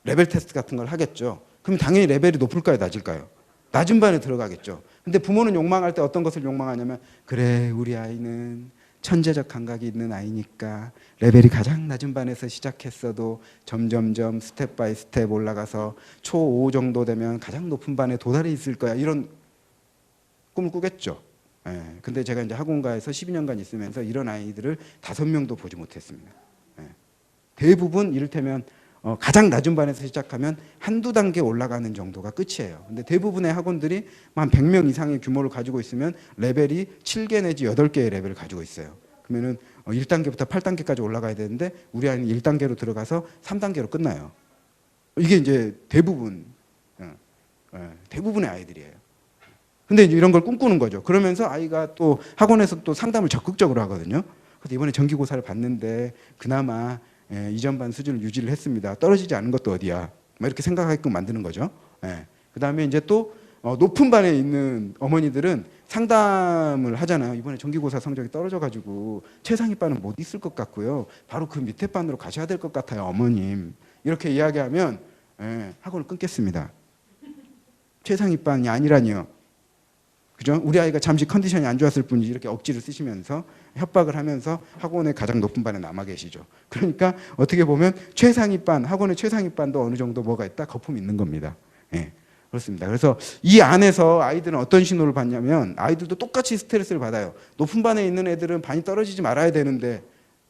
[SPEAKER 1] 레벨 테스트 같은 걸 하겠죠. 그럼 당연히 레벨이 높을까요, 낮을까요? 낮은 반에 들어가겠죠. 근데 부모는 욕망할 때 어떤 것을 욕망하냐면 그래 우리 아이는 천재적 감각이 있는 아이니까 레벨이 가장 낮은 반에서 시작했어도 점점점 스텝 바이 스텝 올라가서 초5 정도 되면 가장 높은 반에 도달해 있을 거야. 이런 꿈을 꾸겠죠. 근데 제가 이제 학원가에서 12년간 있으면서 이런 아이들을 5명도 보지 못했습니다. 대부분 이를테면 가장 낮은 반에서 시작하면 한두 단계 올라가는 정도가 끝이에요. 근데 대부분의 학원들이 한 100명 이상의 규모를 가지고 있으면 레벨이 7개 내지 8개의 레벨을 가지고 있어요. 그러면은 1단계부터 8단계까지 올라가야 되는데 우리 아이는 1단계로 들어가서 3단계로 끝나요. 이게 이제 대부분의 아이들이에요. 근데 이제 이런 걸 꿈꾸는 거죠. 그러면서 아이가 또 학원에서 또 상담을 적극적으로 하거든요. 그래서 이번에 정기고사를 봤는데 그나마 이전 반 수준을 유지를 했습니다. 떨어지지 않은 것도 어디야. 막 이렇게 생각하게끔 만드는 거죠. 그 다음에 이제 또 높은 반에 있는 어머니들은 상담을 하잖아요. 이번에 정기고사 성적이 떨어져가지고 최상위 반은 못 있을 것 같고요. 바로 그 밑에 반으로 가셔야 될 것 같아요, 어머님. 이렇게 이야기하면 학원을 끊겠습니다. 최상위 반이 아니라니요. 그죠? 우리 아이가 잠시 컨디션이 안 좋았을 뿐이지 이렇게 억지를 쓰시면서 협박을 하면서 학원의 가장 높은 반에 남아 계시죠. 그러니까 어떻게 보면 최상위 반, 학원의 최상위 반도 어느 정도 뭐가 있다? 거품이 있는 겁니다. 그렇습니다. 그래서 이 안에서 아이들은 어떤 신호를 받냐면 아이들도 똑같이 스트레스를 받아요. 높은 반에 있는 애들은 반이 떨어지지 말아야 되는데,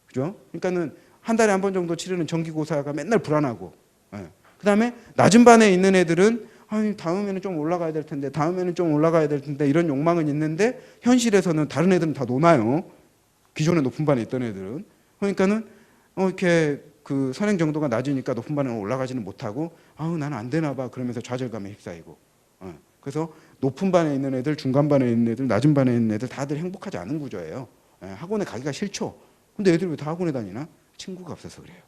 [SPEAKER 1] 그죠? 그러니까는 한 달에 한 번 정도 치르는 정기고사가 맨날 불안하고, 그 다음에 낮은 반에 있는 애들은 아니, 다음에는 좀 올라가야 될 텐데, 다음에는 좀 올라가야 될 텐데 이런 욕망은 있는데 현실에서는 다른 애들은 다 노나요. 기존에 높은 반에 있던 애들은. 그러니까는 이렇게 그 선행 정도가 낮으니까 높은 반에 올라가지는 못하고 아우 나는 안 되나 봐 그러면서 좌절감에 휩싸이고. 그래서 높은 반에 있는 애들, 중간 반에 있는 애들, 낮은 반에 있는 애들 다들 행복하지 않은 구조예요. 학원에 가기가 싫죠. 근데 애들이 왜 다 학원에 다니나? 친구가 없어서 그래요.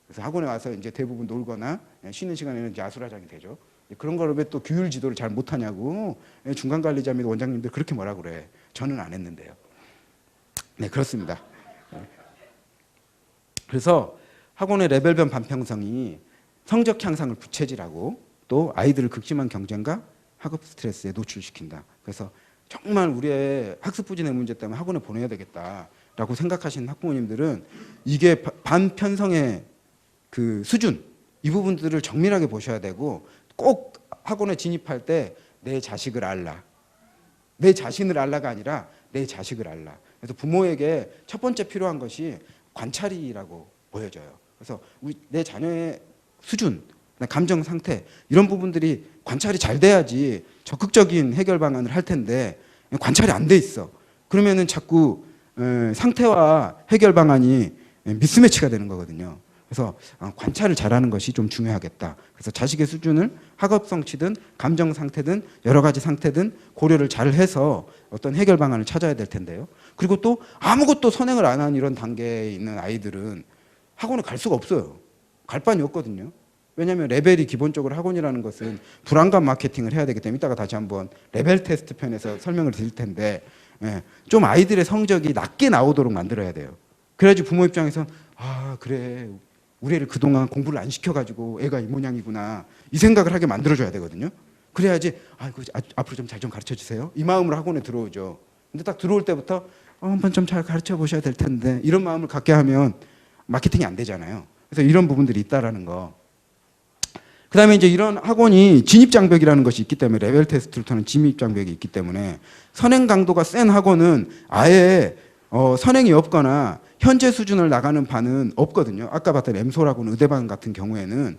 [SPEAKER 1] 그래서 학원에 와서 이제 대부분 놀거나 쉬는 시간에는 이제 아수라장이 되죠. 그런 걸 왜 또 규율 지도를 잘 못하냐고 중간 관리자 및 원장님들 그렇게 뭐라 그래. 저는 안 했는데요. 네, 그렇습니다. 그래서 학원의 레벨별 반평성이 성적 향상을 부채질하고 또 아이들을 극심한 경쟁과 학업 스트레스에 노출시킨다. 그래서 정말 우리의 학습 부진의 문제 때문에 학원에 보내야 되겠다라고 생각하시는 학부모님들은 이게 반편성의 그 수준 이 부분들을 정밀하게 보셔야 되고 꼭 학원에 진입할 때 내 자식을 알라. 내 자신을 알라가 아니라 내 자식을 알라. 그래서 부모에게 첫 번째 필요한 것이 관찰이라고 보여져요. 그래서 내 자녀의 수준, 감정 상태 이런 부분들이 관찰이 잘 돼야지 적극적인 해결 방안을 할 텐데 관찰이 안 돼 있어. 그러면은 자꾸 상태와 해결 방안이 미스매치가 되는 거거든요. 그래서 관찰을 잘하는 것이 좀 중요하겠다. 그래서 자식의 수준을 학업 성취든 감정 상태든 여러 가지 상태든 고려를 잘 해서 어떤 해결 방안을 찾아야 될 텐데요. 그리고 또 아무것도 선행을 안 한 이런 단계에 있는 아이들은 학원에 갈 수가 없어요. 갈 바니 없거든요. 왜냐하면 레벨이 기본적으로 학원이라는 것은 불안감 마케팅을 해야 되기 때문에 이따가 다시 한번 레벨 테스트 편에서 설명을 드릴 텐데 예, 좀 아이들의 성적이 낮게 나오도록 만들어야 돼요. 그래야지 부모 입장에선 아 그래 우리 애를 그동안 공부를 안 시켜가지고 애가 이 모양이구나 이 생각을 하게 만들어줘야 되거든요. 그래야지 앞으로 좀 잘 좀 가르쳐 주세요 이 마음으로 학원에 들어오죠. 근데 딱 들어올 때부터 한번 좀 잘 가르쳐 보셔야 될 텐데 이런 마음을 갖게 하면 마케팅이 안 되잖아요. 그래서 이런 부분들이 있다라는 거. 그다음에 이제 이런 학원이 진입 장벽이라는 것이 있기 때문에 레벨 테스트를 통한 진입 장벽이 있기 때문에 선행 강도가 센 학원은 아예 선행이 없거나 현재 수준을 나가는 반은 없거든요. 아까 봤던 엠솔하고는 의대반 같은 경우에는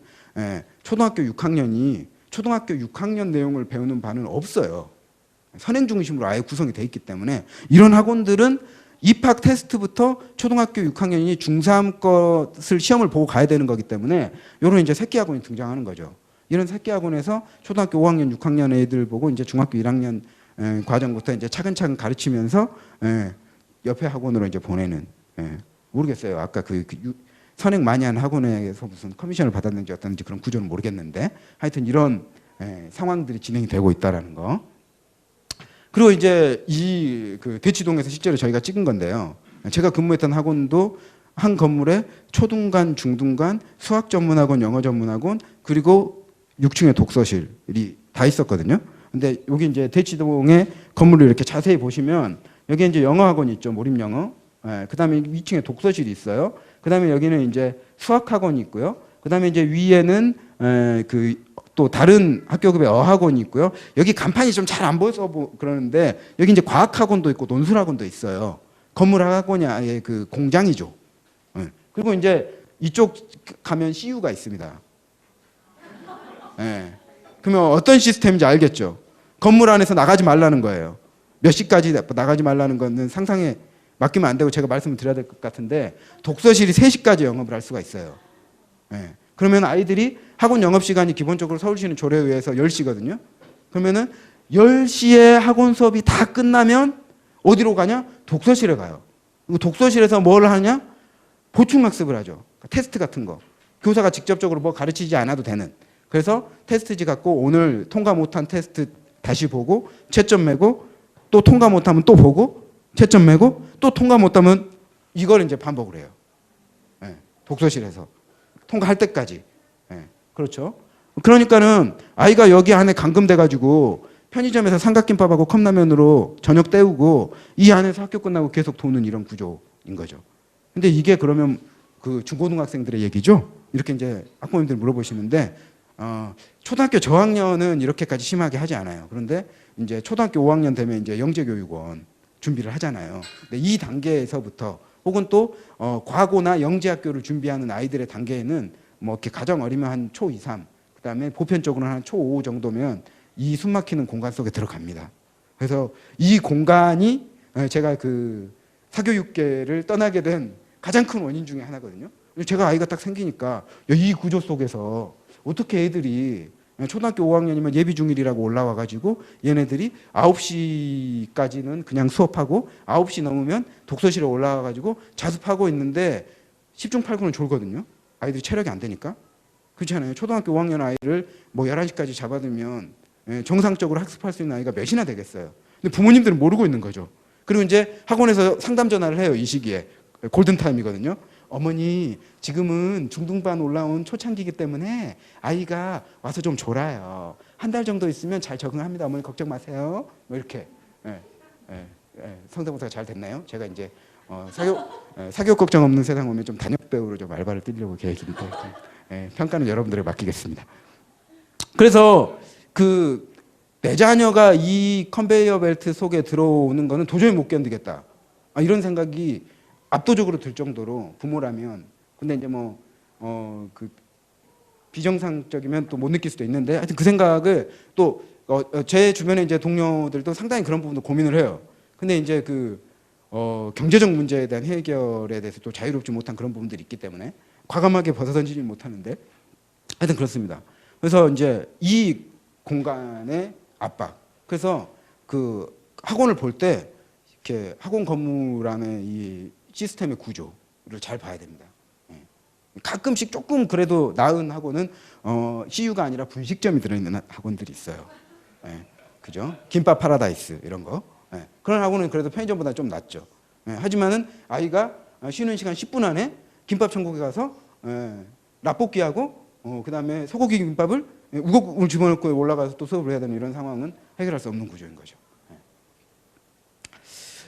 [SPEAKER 1] 초등학교 6학년이 초등학교 6학년 내용을 배우는 반은 없어요. 선행 중심으로 아예 구성이 돼 있기 때문에 이런 학원들은 입학 테스트부터 초등학교 6학년이 중3 것을 시험을 보고 가야 되는 거기 때문에 이런 이제 새끼 학원이 등장하는 거죠. 이런 새끼 학원에서 초등학교 5학년, 6학년 애들 보고 이제 중학교 1학년 과정부터 이제 차근차근 가르치면서 옆에 학원으로 이제 보내는 모르겠어요. 아까 선행 많이 한 학원에서 무슨 커미션을 받았는지 어떤지 그런 구조는 모르겠는데 하여튼 이런 상황들이 진행이 되고 있다라는 거. 그리고 이제 그 대치동에서 실제로 저희가 찍은 건데요. 제가 근무했던 학원도 한 건물에 초중간, 중등간, 수학 전문학원, 영어 전문학원, 그리고 6층에 독서실이 다 있었거든요. 근데 여기 이제 대치동의 건물을 이렇게 자세히 보시면 여기 이제 영어 학원이 있죠. 몰입 영어. 그다음에 2층에 독서실이 있어요. 그다음에 여기는 이제 수학 학원이 있고요. 그다음에 이제 위에는 또 다른 학교급의 어학원이 있고요. 여기 간판이 좀 잘 안 보여서 그러는데 여기 이제 과학학원도 있고 논술학원도 있어요. 건물 학원이 아예 그 공장이죠. 그리고 이제 이쪽 가면 CU가 있습니다. 그러면 어떤 시스템인지 알겠죠? 건물 안에서 나가지 말라는 거예요. 몇 시까지 나가지 말라는 거는 상상에 맡기면 안 되고 제가 말씀을 드려야 될 것 같은데 독서실이 3시까지 영업을 할 수가 있어요. 그러면 아이들이 학원 영업시간이 기본적으로 서울시는 조례에 의해서 10시거든요. 그러면은 10시에 학원 수업이 다 끝나면 어디로 가냐? 독서실에 가요. 그리고 독서실에서 뭘 하냐? 보충학습을 하죠. 테스트 같은 거. 교사가 직접적으로 뭐 가르치지 않아도 되는. 그래서 테스트지 갖고 오늘 통과 못한 테스트 다시 보고 채점 매고 또 통과 못하면 또 보고 채점 매고 또 통과 못하면 이걸 이제 반복을 해요. 독서실에서. 통과할 때까지. 그렇죠. 그러니까는 아이가 여기 안에 감금돼가지고 편의점에서 삼각김밥하고 컵라면으로 저녁 때우고 이 안에서 학교 끝나고 계속 도는 이런 구조인 거죠. 근데 이게 그러면 그 중고등학생들의 얘기죠. 이렇게 이제 학부모님들 물어보시는데 초등학교 저학년은 이렇게까지 심하게 하지 않아요. 그런데 이제 초등학교 5학년 되면 이제 영재교육원 준비를 하잖아요. 근데 이 단계에서부터 혹은 또 과고나 영재학교를 준비하는 아이들의 단계에는 뭐 이렇게 가정 어리면 한 초 2, 3, 그다음에 보편적으로는 한 초 5 정도면 이 숨막히는 공간 속에 들어갑니다. 그래서 이 공간이 제가 그 사교육계를 떠나게 된 가장 큰 원인 중에 하나거든요. 제가 아이가 딱 생기니까 이 구조 속에서 어떻게 애들이 초등학교 5학년이면 예비 중1이라고 올라와 가지고 얘네들이 9시까지는 그냥 수업하고 9시 넘으면 독서실에 올라와 가지고 자습하고 있는데 10중 8구는 졸거든요. 아이들이 체력이 안 되니까. 그렇잖아요. 초등학교 5학년 아이를 뭐 11시까지 잡아두면 정상적으로 학습할 수 있는 아이가 몇이나 되겠어요. 근데 부모님들은 모르고 있는 거죠. 그리고 이제 학원에서 상담 전화를 해요. 이 시기에. 골든타임이거든요. 어머니 지금은 중등반 올라온 초창기이기 때문에 아이가 와서 좀 졸아요. 한 달 정도 있으면 잘 적응합니다. 어머니 걱정 마세요. 뭐 이렇게. 성대모사가 잘 됐나요? 제가 이제 사교육 걱정 없는 세상 오면 좀 단역 배우로 좀 알바를 뛰려고 계획인데 평가는 여러분들에게 맡기겠습니다. 그래서 내 자녀가 이 컨베이어 벨트 속에 들어오는 거는 도저히 못 견디겠다. 이런 생각이 압도적으로 들 정도로 부모라면. 근데 이제 비정상적이면 또 못 느낄 수도 있는데 하여튼 그 생각을 또 제 주변에 이제 동료들도 상당히 그런 부분도 고민을 해요. 근데 이제 경제적 문제에 대한 해결에 대해서 또 자유롭지 못한 그런 부분들이 있기 때문에 과감하게 벗어던지지 못하는데 하여튼 그렇습니다. 그래서 이제 이 공간의 압박. 그래서 그 학원을 볼 때 이렇게 학원 건물 안에 이 시스템의 구조를 잘 봐야 됩니다. 가끔씩 조금 그래도 나은 학원은 CU가 아니라 분식점이 들어있는 학원들이 있어요. 그죠? 김밥 파라다이스 이런 거. 예. 그런 학원은 그래도 편의점보다 좀 낫죠. 예. 하지만은 아이가 쉬는 시간 10분 안에 김밥 천국에 가서 라볶이하고 그다음에 소고기 김밥을 우걱을 집어넣고 올라가서 또 수업을 해야 되는 이런 상황은 해결할 수 없는 구조인 거죠. 예.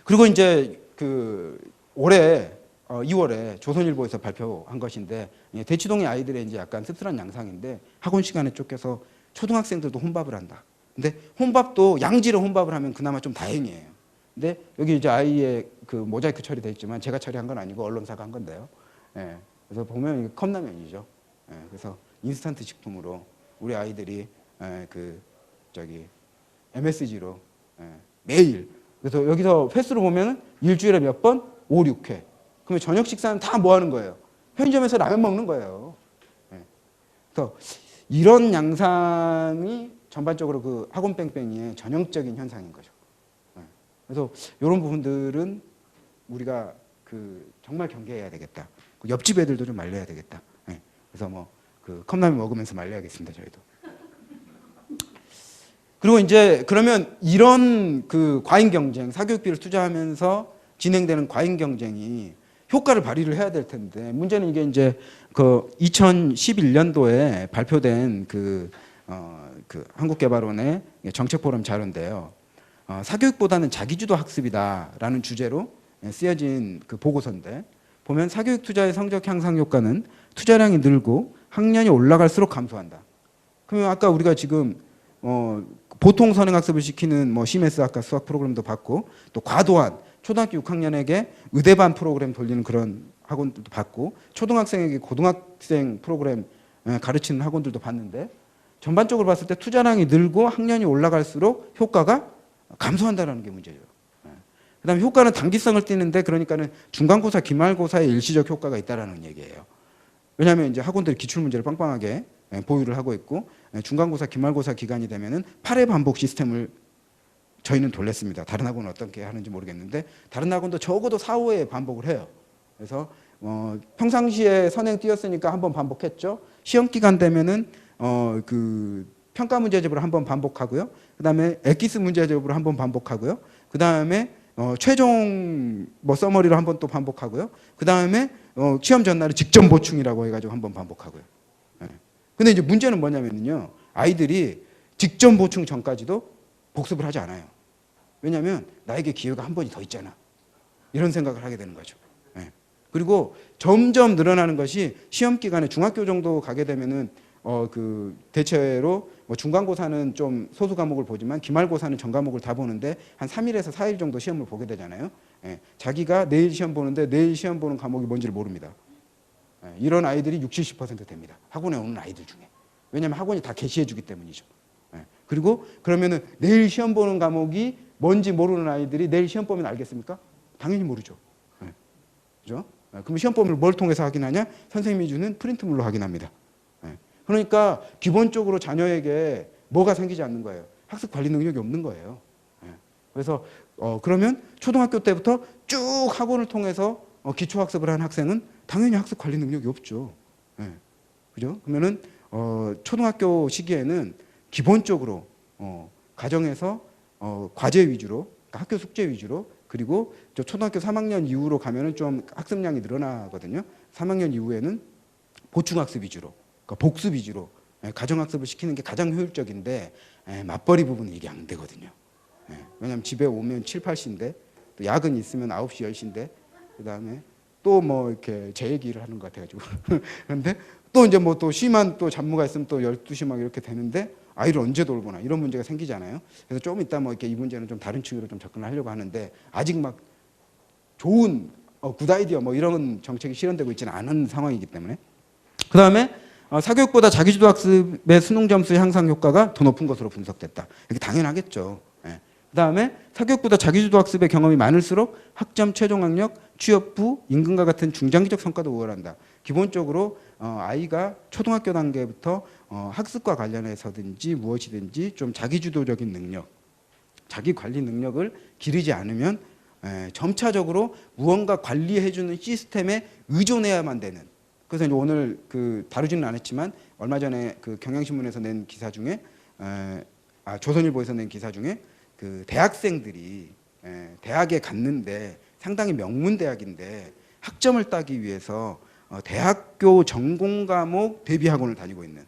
[SPEAKER 1] 그리고 이제 그 올해 2월에 조선일보에서 발표한 것인데 대치동의 아이들의 이제 약간 씁쓸한 양상인데 학원 시간에 쫓겨서 초등학생들도 혼밥을 한다. 근데 혼밥도 양질의 혼밥을 하면 그나마 좀 다행이에요. 근데 여기 이제 아이의 그 모자이크 처리돼 있지만 제가 처리한 건 아니고 언론사가 한 건데요. 예. 그래서 보면 이게 컵라면이죠. 예. 그래서 인스턴트 식품으로 우리 아이들이 그 저기 MSG로 매일 그래서 여기서 횟수로 보면 일주일에 몇 번? 5, 6회. 그러면 저녁 식사는 다 뭐 하는 거예요? 편의점에서 라면 먹는 거예요. 그래서 이런 양상이 전반적으로 그 학원 뺑뺑이의 전형적인 현상인 거죠. 그래서 이런 부분들은 우리가 그 정말 경계해야 되겠다. 옆집 애들도 좀 말려야 되겠다. 그래서 뭐 그 컵라면 먹으면서 말려야겠습니다. 저희도. 그리고 이제 그러면 이런 그 과잉 경쟁, 사교육비를 투자하면서 진행되는 과잉 경쟁이 효과를 발휘를 해야 될 텐데 문제는 이게 이제 그 2011년도에 발표된 그 한국개발원의 정책포럼 자료인데요. 사교육보다는 자기주도 학습이다라는 주제로 쓰여진 그 보고서인데 보면 사교육 투자의 성적 향상 효과는 투자량이 늘고 학년이 올라갈수록 감소한다. 그러면 아까 우리가 지금 보통 선행학습을 시키는 뭐 CMS 아까 수학 프로그램도 받고 또 과도한 초등학교 6학년에게 의대반 프로그램 돌리는 그런 학원들도 받고 초등학생에게 고등학생 프로그램 가르치는 학원들도 봤는데 전반적으로 봤을 때 투자량이 늘고 학년이 올라갈수록 효과가 감소한다는 게 문제죠. 그다음에 효과는 단기성을 띠는데 그러니까는 중간고사, 기말고사의 일시적 효과가 있다라는 얘기예요. 왜냐하면 이제 학원들이 기출문제를 빵빵하게 보유를 하고 있고 중간고사, 기말고사 기간이 되면은 8회 반복 시스템을 저희는 돌렸습니다. 다른 학원은 어떻게 하는지 모르겠는데 다른 학원도 적어도 4, 5회 반복을 해요. 그래서 평상시에 선행 띄었으니까 한번 반복했죠. 시험 기간 되면은 그 평가 문제집으로 한번 반복하고요. 그다음에 엑기스 문제집으로 한번 반복하고요. 그다음에 최종 뭐 서머리로 한번 또 반복하고요. 그다음에 시험 전날에 직전 보충이라고 해가지고 한번 반복하고요. 근데 이제 문제는 뭐냐면요. 아이들이 직전 보충 전까지도 복습을 하지 않아요. 왜냐하면 나에게 기회가 한 번이 더 있잖아. 이런 생각을 하게 되는 거죠. 그리고 점점 늘어나는 것이 시험 기간에 중학교 정도 가게 되면은 그 대체로 뭐 중간고사는 좀 소수 과목을 보지만 기말고사는 전 과목을 다 보는데 한 3일에서 4일 정도 시험을 보게 되잖아요. 자기가 내일 시험 보는데 내일 시험 보는 과목이 뭔지를 모릅니다. 이런 아이들이 60, 70% 됩니다. 학원에 오는 아이들 중에. 왜냐하면 학원이 다 게시해 주기 때문이죠. 그리고 그러면은 내일 시험 보는 과목이 뭔지 모르는 아이들이 내일 시험 보면 알겠습니까? 당연히 모르죠. 그죠? 그럼 시험 범위를 뭘 통해서 확인하냐? 선생님이 주는 프린트물로 확인합니다. 그러니까 기본적으로 자녀에게 뭐가 생기지 않는 거예요. 학습 관리 능력이 없는 거예요. 그래서 그러면 초등학교 때부터 쭉 학원을 통해서 기초학습을 한 학생은 당연히 학습 관리 능력이 없죠. 그죠? 그러면은 초등학교 시기에는 기본적으로 가정에서 과제 위주로, 그러니까 학교 숙제 위주로, 그리고 저 초등학교 3학년 이후로 가면은 좀 학습량이 늘어나거든요. 3학년 이후에는 보충학습 위주로, 그러니까 복습 위주로 가정학습을 시키는 게 가장 효율적인데 맞벌이 부분은 이게 안 되거든요. 왜냐하면 집에 오면 7, 8시인데 또 야근 있으면 9시, 10시인데 그다음에 또 뭐 이렇게 제 얘기를 하는 것 같아가지고 그런데 또 이제 뭐 또 심한 또 잡무가 있으면 또 12시 막 이렇게 되는데 아이를 언제 돌보나 이런 문제가 생기잖아요. 그래서 좀 이따 뭐 이렇게 이 문제는 좀 다른 층으로 좀 접근하려고 하는데 아직 막 좋은 굿 아이디어 뭐 이런 정책이 실현되고 있지는 않은 상황이기 때문에 그 다음에 사교육보다 자기주도 학습의 수능 점수 향상 효과가 더 높은 것으로 분석됐다. 이게 당연하겠죠. 그 다음에 사교육보다 자기주도 학습의 경험이 많을수록 학점, 최종 학력, 취업부, 임금과 같은 중장기적 성과도 우월한다. 기본적으로 아이가 초등학교 단계부터 학습과 관련해서든지 무엇이든지 좀 자기주도적인 능력, 자기 관리 능력을 기르지 않으면 점차적으로 무언가 관리해주는 시스템에 의존해야만 되는. 그래서 이제 오늘 그 다루지는 않았지만 얼마 전에 그 경향신문에서 낸 기사 중에 조선일보에서 낸 기사 중에 그 대학생들이 대학에 갔는데 상당히 명문 대학인데 학점을 따기 위해서 대학교 전공 과목 대비 학원을 다니고 있는.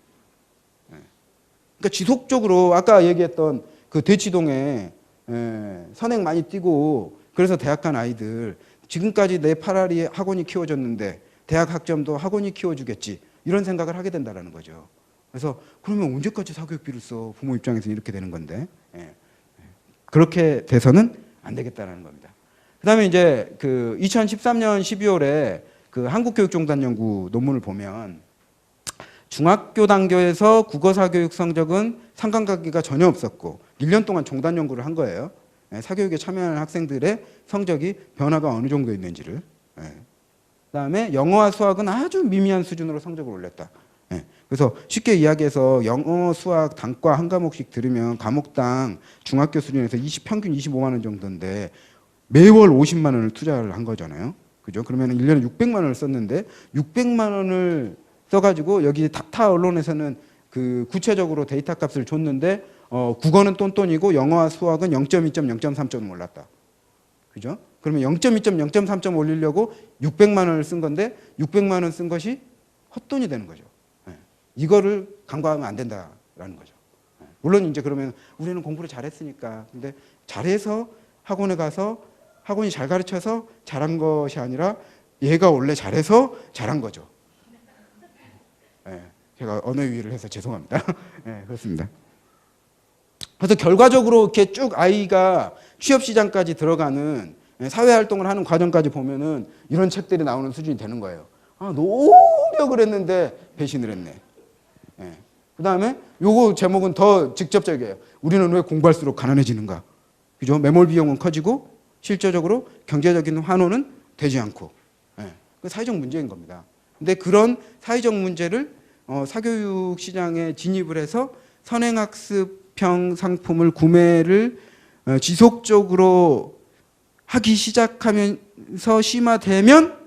[SPEAKER 1] 그러니까 지속적으로 아까 얘기했던 그 대치동에 선행 많이 뛰고 그래서 대학 간 아이들 지금까지 내 팔알이 학원이 키워줬는데 대학 학점도 학원이 키워주겠지 이런 생각을 하게 된다는 거죠. 그래서 그러면 언제까지 사교육비를 써? 부모 입장에서 이렇게 되는 건데 그렇게 돼서는 안 되겠다는 겁니다. 그다음에 이제 그 2013년 12월에 그 한국교육종단 연구 논문을 보면 중학교 단계에서 국어사교육 성적은 상관관계가 전혀 없었고 1년 동안 종단 연구를 한 거예요. 사교육에 참여하는 학생들의 성적이 변화가 어느 정도 있는지를. 그다음에 영어와 수학은 아주 미미한 수준으로 성적을 올렸다. 그래서 쉽게 이야기해서 영어, 수학, 단과 한 과목씩 들으면 과목당 중학교 수준에서 평균 25만 원 정도인데 매월 50만 원을 투자를 한 거잖아요. 그죠? 그러면 1년에 600만 원을 썼는데 600만 원을 써가지고 여기 타 언론에서는 그 구체적으로 데이터 값을 줬는데 국어는 똔똔이고 영어와 수학은 0.2점, 0.3점 올랐다. 그죠? 그러면 0.2점, 0.3점 올리려고 600만 원을 쓴 건데 600만 원 쓴 것이 헛돈이 되는 거죠. 이거를 간과하면 안 된다라는 거죠. 물론 이제 그러면 우리는 공부를 잘했으니까. 근데 잘해서 학원에 가서 학원이 잘 가르쳐서 잘한 것이 아니라 얘가 원래 잘해서 잘한 거죠. 제가 언어 유희를 해서 죄송합니다. 그렇습니다. 그래서 결과적으로 이렇게 쭉 아이가 취업 시장까지 들어가는 사회 활동을 하는 과정까지 보면은 이런 책들이 나오는 수준이 되는 거예요. 아, 노력을 했는데 배신을 했네. 그 다음에 요거 제목은 더 직접적이에요. 우리는 왜 공부할수록 가난해지는가? 그죠? 매몰 비용은 커지고 실제적으로 경제적인 환호는 되지 않고. 그 사회적 문제인 겁니다. 근데 그런 사회적 문제를 사교육 시장에 진입을 해서 선행학습형 상품을 구매를 지속적으로 하기 시작하면서 심화되면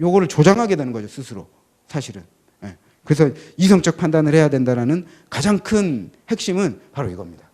[SPEAKER 1] 요거를 조장하게 되는 거죠, 스스로. 사실은. 그래서 이성적 판단을 해야 된다는 가장 큰 핵심은 바로 이겁니다.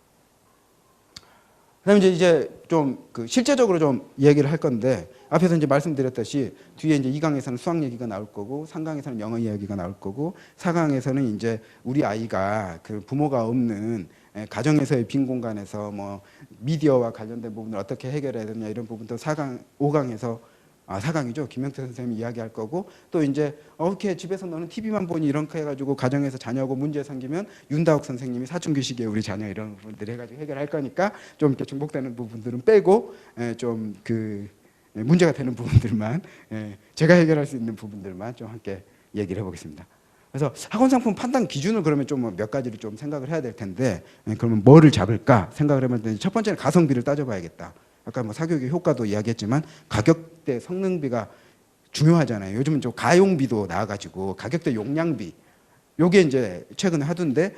[SPEAKER 1] 그다음에 이제 좀 그 실제적으로 좀 얘기를 할 건데 앞에서 이제 말씀드렸듯이 뒤에 이제 2강에서는 수학 얘기가 나올 거고 3강에서는 영어 이야기가 나올 거고 4강에서는 이제 우리 아이가 그 부모가 없는 가정에서의 빈 공간에서 뭐 미디어와 관련된 부분을 어떻게 해결해야 되냐 이런 부분도 4강, 5강에서 4강이죠. 김영태 선생님이 이야기할 거고 또 이제 이렇게 집에서 너는 TV만 보니 이렇게 해가지고 가정에서 자녀하고 문제 생기면 윤다옥 선생님이 사춘기 시기에 우리 자녀 이런 부분들 해가지고 해결할 거니까 좀 이렇게 중복되는 부분들은 빼고 좀 그 문제가 되는 부분들만 제가 해결할 수 있는 부분들만 좀 함께 얘기를 해보겠습니다. 그래서 학원 상품 판단 기준을 그러면 좀 몇 가지를 좀 생각을 해야 될 텐데 그러면 뭐를 잡을까 생각을 해보면 첫 번째는 가성비를 따져봐야겠다. 아까 뭐 사교육의 효과도 이야기했지만 가격대 성능비가 중요하잖아요. 요즘은 좀 가용비도 나와가지고 가격대 용량비 요게 이제 최근에 하던데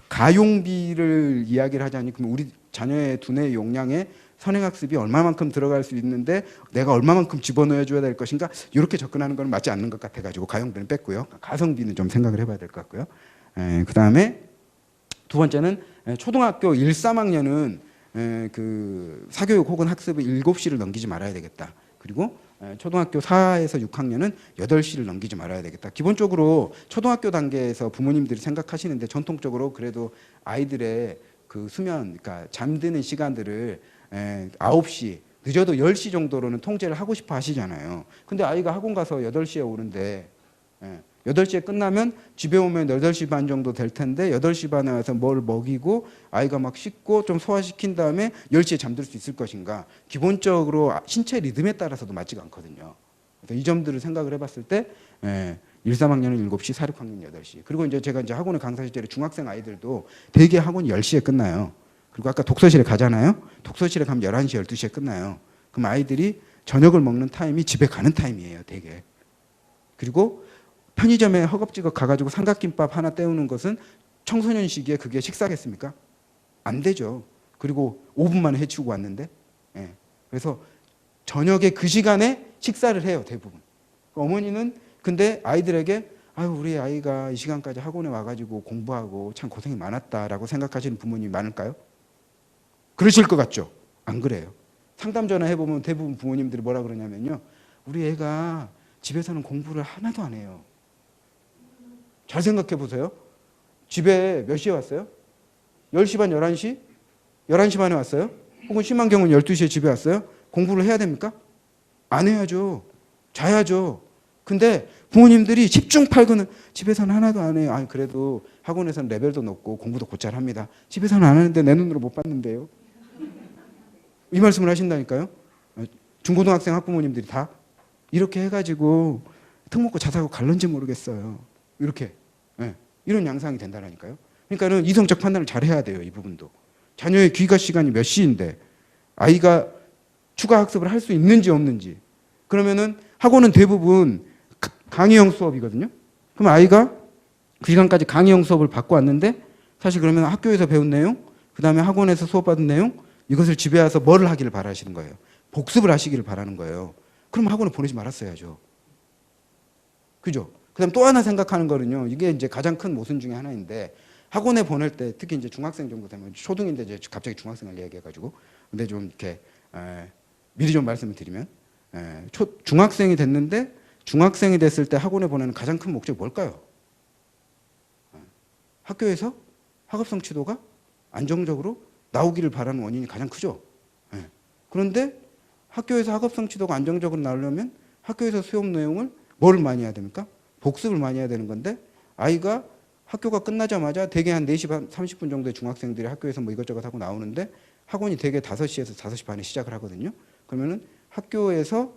[SPEAKER 1] 가용비를 이야기를 하자니 그럼 우리 자녀의 두뇌 용량에 선행학습이 얼마만큼 들어갈 수 있는데 내가 얼마만큼 집어넣어 줘야 될 것인가 이렇게 접근하는 건 맞지 않는 것 같아가지고 가용비는 뺐고요. 가성비는 좀 생각을 해봐야 될 것 같고요. 그 다음에 두 번째는 초등학교 1, 3학년은 그 사교육 혹은 학습을 7시를 넘기지 말아야 되겠다. 그리고 초등학교 4에서 6학년은 8시를 넘기지 말아야 되겠다. 기본적으로 초등학교 단계에서 부모님들이 생각하시는데 전통적으로 그래도 아이들의 그 수면, 그러니까 잠드는 시간들을 9시, 늦어도 10시 정도로는 통제를 하고 싶어 하시잖아요. 근데 아이가 학원 가서 8시에 오는데 8시에 끝나면 집에 오면 8시 반 정도 될 텐데 8시 반에 와서 뭘 먹이고 아이가 막 씻고 좀 소화시킨 다음에 10시에 잠들 수 있을 것인가. 기본적으로 신체 리듬에 따라서도 맞지가 않거든요. 그래서 이 점들을 생각을 해봤을 때 1, 3학년은 7시, 4, 6학년은 8시. 그리고 이제 제가 이제 학원에 강사 실제로 중학생 아이들도 대개 학원이 10시에 끝나요. 그리고 아까 독서실에 가잖아요. 독서실에 가면 11시, 12시에 끝나요. 그럼 아이들이 저녁을 먹는 타임이 집에 가는 타임이에요, 대개. 그리고 편의점에 허겁지겁 가가지고 삼각김밥 하나 때우는 것은 청소년 시기에 그게 식사겠습니까? 안 되죠. 그리고 5분 만에 해치우고 왔는데. 그래서 저녁에 그 시간에 식사를 해요, 대부분. 어머니는 근데 아이들에게 아유 우리 아이가 이 시간까지 학원에 와가지고 공부하고 참 고생이 많았다라고 생각하시는 부모님이 많을까요? 그러실 것 같죠? 안 그래요. 상담 전화 해보면 대부분 부모님들이 뭐라 그러냐면요. 우리 애가 집에서는 공부를 하나도 안 해요. 잘 생각해 보세요. 집에 몇 시에 왔어요? 10시 반, 11시? 11시 반에 왔어요? 혹은 심한 경우는 12시에 집에 왔어요? 공부를 해야 됩니까? 안 해야죠. 자야죠. 근데 부모님들이 10중 8구는 집에서는 하나도 안 해요. 아니, 그래도 학원에서는 레벨도 높고 공부도 곧잘 합니다. 집에서는 안 하는데 내 눈으로 못 봤는데요. 이 말씀을 하신다니까요. 중고등학생 학부모님들이 다 이렇게 해가지고 특목고 자사고 갈런지 모르겠어요. 이렇게 이런 양상이 된다니까요. 그러니까는 이성적 판단을 잘 해야 돼요. 이 부분도 자녀의 귀가 시간이 몇 시인데 아이가 추가 학습을 할 수 있는지 없는지. 그러면은 학원은 대부분 강의형 수업이거든요. 그럼 아이가 그 시간까지 강의형 수업을 받고 왔는데 사실 그러면 학교에서 배운 내용, 그 다음에 학원에서 수업받은 내용, 이것을 집에 와서 뭐를 하기를 바라시는 거예요? 복습을 하시기를 바라는 거예요. 그럼 학원에 보내지 말았어야죠. 그죠? 그 다음 또 하나 생각하는 거는요. 이게 이제 가장 큰 모순 중에 하나인데 학원에 보낼 때 특히 이제 중학생 정도 되면 초등인데 이제 갑자기 중학생을 얘기해가지고 근데 좀 이렇게 미리 좀 말씀을 드리면 중학생이 됐는데 중학생이 됐을 때 학원에 보내는 가장 큰 목적이 뭘까요? 학교에서 학업 성취도가 안정적으로 나오기를 바라는 원인이 가장 크죠. 그런데 학교에서 학업 성취도가 안정적으로 나오려면 학교에서 수업 내용을 뭐를 많이 해야 됩니까? 복습을 많이 해야 되는 건데 아이가 학교가 끝나자마자 대개 한 4시 반 30분 정도의 중학생들이 학교에서 뭐 이것저것 하고 나오는데 학원이 대개 5시에서 5시 반에 시작을 하거든요. 그러면은 학교에서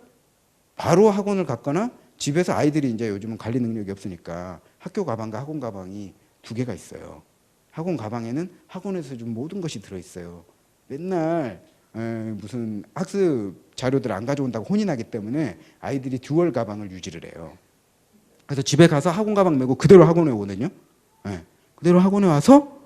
[SPEAKER 1] 바로 학원을 갔거나 집에서 아이들이 이제 요즘은 관리 능력이 없으니까 학교 가방과 학원 가방이 2개가 있어요. 학원 가방에는 학원에서 준 모든 것이 들어있어요. 맨날 무슨 학습 자료들 안 가져온다고 혼이 나기 때문에 아이들이 듀얼 가방을 유지를 해요. 그래서 집에 가서 학원 가방 메고 그대로 학원에 오거든요. 그대로 학원에 와서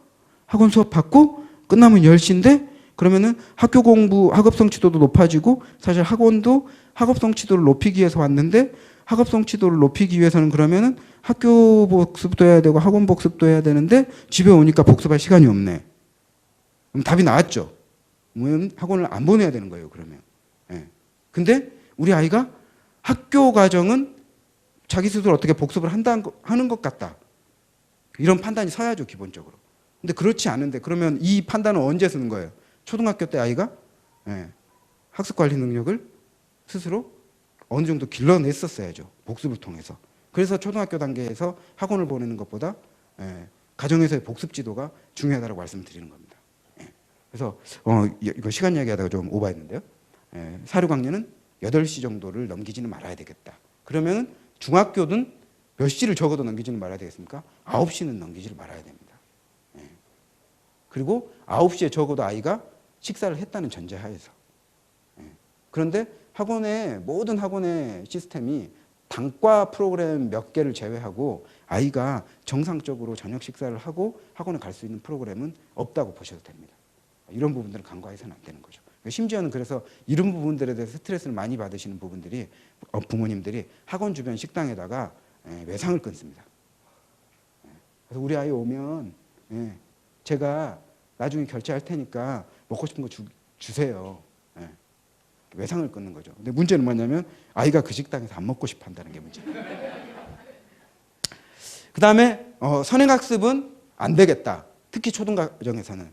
[SPEAKER 1] 학원 수업 받고 끝나면 10시인데 그러면은 학교 공부 학업 성취도도 높아지고 사실 학원도 학업 성취도를 높이기 위해서 왔는데 학업 성취도를 높이기 위해서는 그러면은 학교 복습도 해야 되고 학원 복습도 해야 되는데 집에 오니까 복습할 시간이 없네. 그럼 답이 나왔죠. 그러면 학원을 안 보내야 되는 거예요. 그러면. 근데 우리 아이가 학교 과정은 자기 스스로 어떻게 복습을 하는 것 같다. 이런 판단이 서야죠. 기본적으로. 근데 그렇지 않은데 그러면 이 판단은 언제 쓰는 거예요? 초등학교 때 아이가 학습 관리 능력을 스스로 어느 정도 길러냈었어야죠. 복습을 통해서. 그래서 초등학교 단계에서 학원을 보내는 것보다 가정에서의 복습 지도가 중요하다고 말씀드리는 겁니다. 그래서 이거 시간 이야기하다가 좀 오버했는데요. 사료 강연은 8시 정도를 넘기지는 말아야 되겠다. 그러면 중학교든 몇 시를 적어도 넘기지는 말아야 되겠습니까? 9시는 넘기지를 말아야 됩니다. 그리고 9시에 적어도 아이가 식사를 했다는 전제하에서. 그런데 모든 학원의 시스템이 단과 프로그램 몇 개를 제외하고 아이가 정상적으로 저녁 식사를 하고 학원에 갈 수 있는 프로그램은 없다고 보셔도 됩니다. 이런 부분들은 간과해서는 안 되는 거죠. 심지어는 그래서 이런 부분들에 대해서 스트레스를 많이 받으시는 부분들이 부모님들이 학원 주변 식당에다가 외상을 끊습니다. 그래서 우리 아이 오면 제가 나중에 결제할 테니까 먹고 싶은 거 주세요. 외상을 끊는 거죠. 근데 문제는 뭐냐면 아이가 그 식당에서 안 먹고 싶어 한다는 게 문제예요. 그 다음에 선행학습은 안 되겠다. 특히 초등과정에서는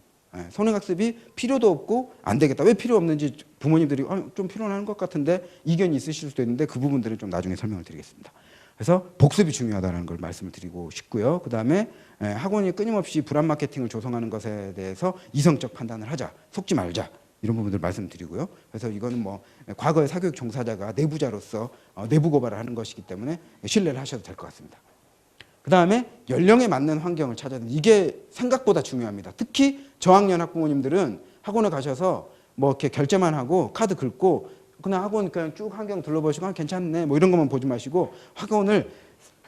[SPEAKER 1] 선행학습이 필요도 없고 안 되겠다. 왜 필요 없는지 부모님들이 좀 필요한 것 같은데 이견이 있으실 수도 있는데 그 부분들은 좀 나중에 설명을 드리겠습니다. 그래서 복습이 중요하다는 걸 말씀을 드리고 싶고요. 그 다음에 학원이 끊임없이 브랜드 마케팅을 조성하는 것에 대해서 이성적 판단을 하자. 속지 말자. 이런 부분들 말씀드리고요. 그래서 이거는 뭐 과거의 사교육 종사자가 내부자로서 내부 고발을 하는 것이기 때문에 신뢰를 하셔도 될 것 같습니다. 그 다음에 연령에 맞는 환경을 찾아야 됩니다. 이게 생각보다 중요합니다. 특히 저학년 학부모님들은 학원에 가셔서 뭐 이렇게 결제만 하고 카드 긁고 그냥 학원 그냥 쭉 환경 둘러보시고 괜찮네 뭐 이런 것만 보지 마시고 학원을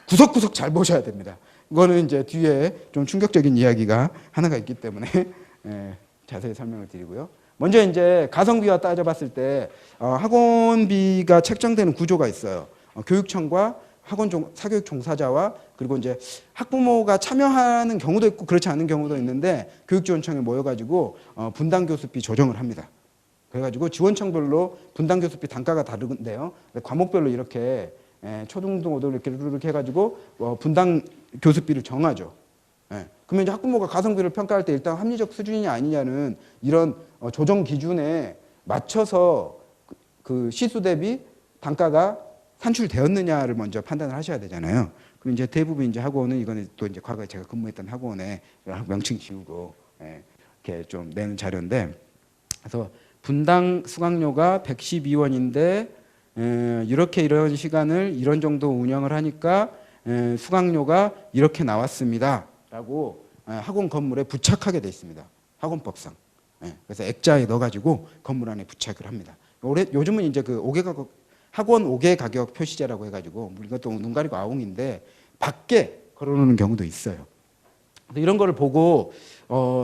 [SPEAKER 1] 구석구석 잘 보셔야 됩니다. 이거는 이제 뒤에 좀 충격적인 이야기가 하나가 있기 때문에 자세히 설명을 드리고요. 먼저 이제 가성비와 따져봤을 때 학원비가 책정되는 구조가 있어요. 교육청과 사교육 종사자와 그리고 이제 학부모가 참여하는 경우도 있고 그렇지 않은 경우도 있는데 교육지원청에 모여가지고 분당 교습비 조정을 합니다. 그래가지고 지원청별로 분당 교습비 단가가 다른데요. 과목별로 이렇게 초중등고등 이렇게 해가지고 분당 교습비를 정하죠. 그러면 이제 학부모가 가성비를 평가할 때 일단 합리적 수준이냐 아니냐는 이런 조정 기준에 맞춰서 그 시수 대비 단가가 산출되었느냐를 먼저 판단을 하셔야 되잖아요. 그럼 이제 대부분 이제 학원은 이거는 또 이제 과거에 제가 근무했던 학원에 명칭 지우고 이렇게 좀 내는 자료인데, 그래서 분당 수강료가 112원인데 이렇게 이런 시간을 이런 정도 운영을 하니까 수강료가 이렇게 나왔습니다라고 학원 건물에 부착하게 돼 있습니다. 학원법상. 그래서 액자에 넣어가지고 건물 안에 부착을 합니다. 요즘은 이제 그 학원 5개 가격 표시제라고 해가지고 이것도 눈 가리고 아웅인데 밖에 걸어놓는 경우도 있어요. 이런 거를 보고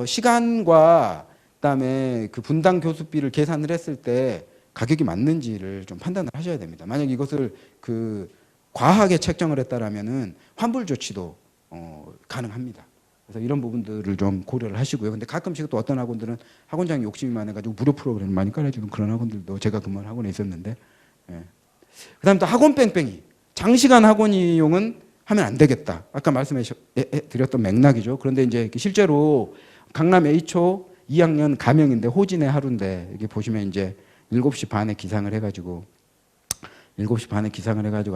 [SPEAKER 1] 시간과 그다음에 그 분당 교습비를 계산을 했을 때 가격이 맞는지를 좀 판단을 하셔야 됩니다. 만약 이것을 그 과하게 책정을 했다라면은 환불 조치도 가능합니다. 그래서 이런 부분들을 좀 고려를 하시고요. 근데 가끔씩 또 어떤 학원들은 학원장이 욕심이 많아가지고 무료 프로그램을 많이 깔아주는 그런 학원들도 제가 근무한 학원에 있었는데, 그다음 또 학원 뺑뺑이 장시간 학원 이용은 하면 안 되겠다. 아까 말씀해 드렸던 맥락이죠. 그런데 이제 실제로 강남 H초 2학년 가명인데 호진의 하루인데 여기 보시면 이제 7시 반에 기상을 해가지고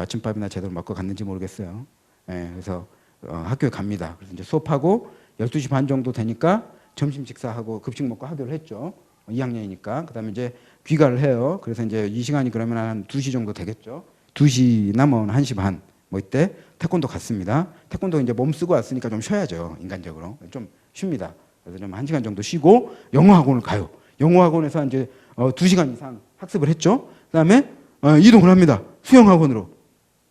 [SPEAKER 1] 아침밥이나 제대로 먹고 갔는지 모르겠어요. 그래서 학교에 갑니다. 그래서 이제 수업하고 12시 반 정도 되니까 점심 식사하고 급식 먹고 학교를 했죠. 2학년이니까. 그다음에 이제 귀가를 해요. 그래서 이제 이 시간이 그러면 한 2시 정도 되겠죠. 2시나 뭐 1시 반 뭐 이때 태권도 갔습니다. 태권도 이제 몸 쓰고 왔으니까 좀 쉬어야죠. 인간적으로. 좀 쉽니다. 그래서 좀 1시간 정도 쉬고 영어 학원을 가요. 영어 학원에서 이제 2시간 이상 학습을 했죠. 그다음에 이동을 합니다. 수영 학원으로.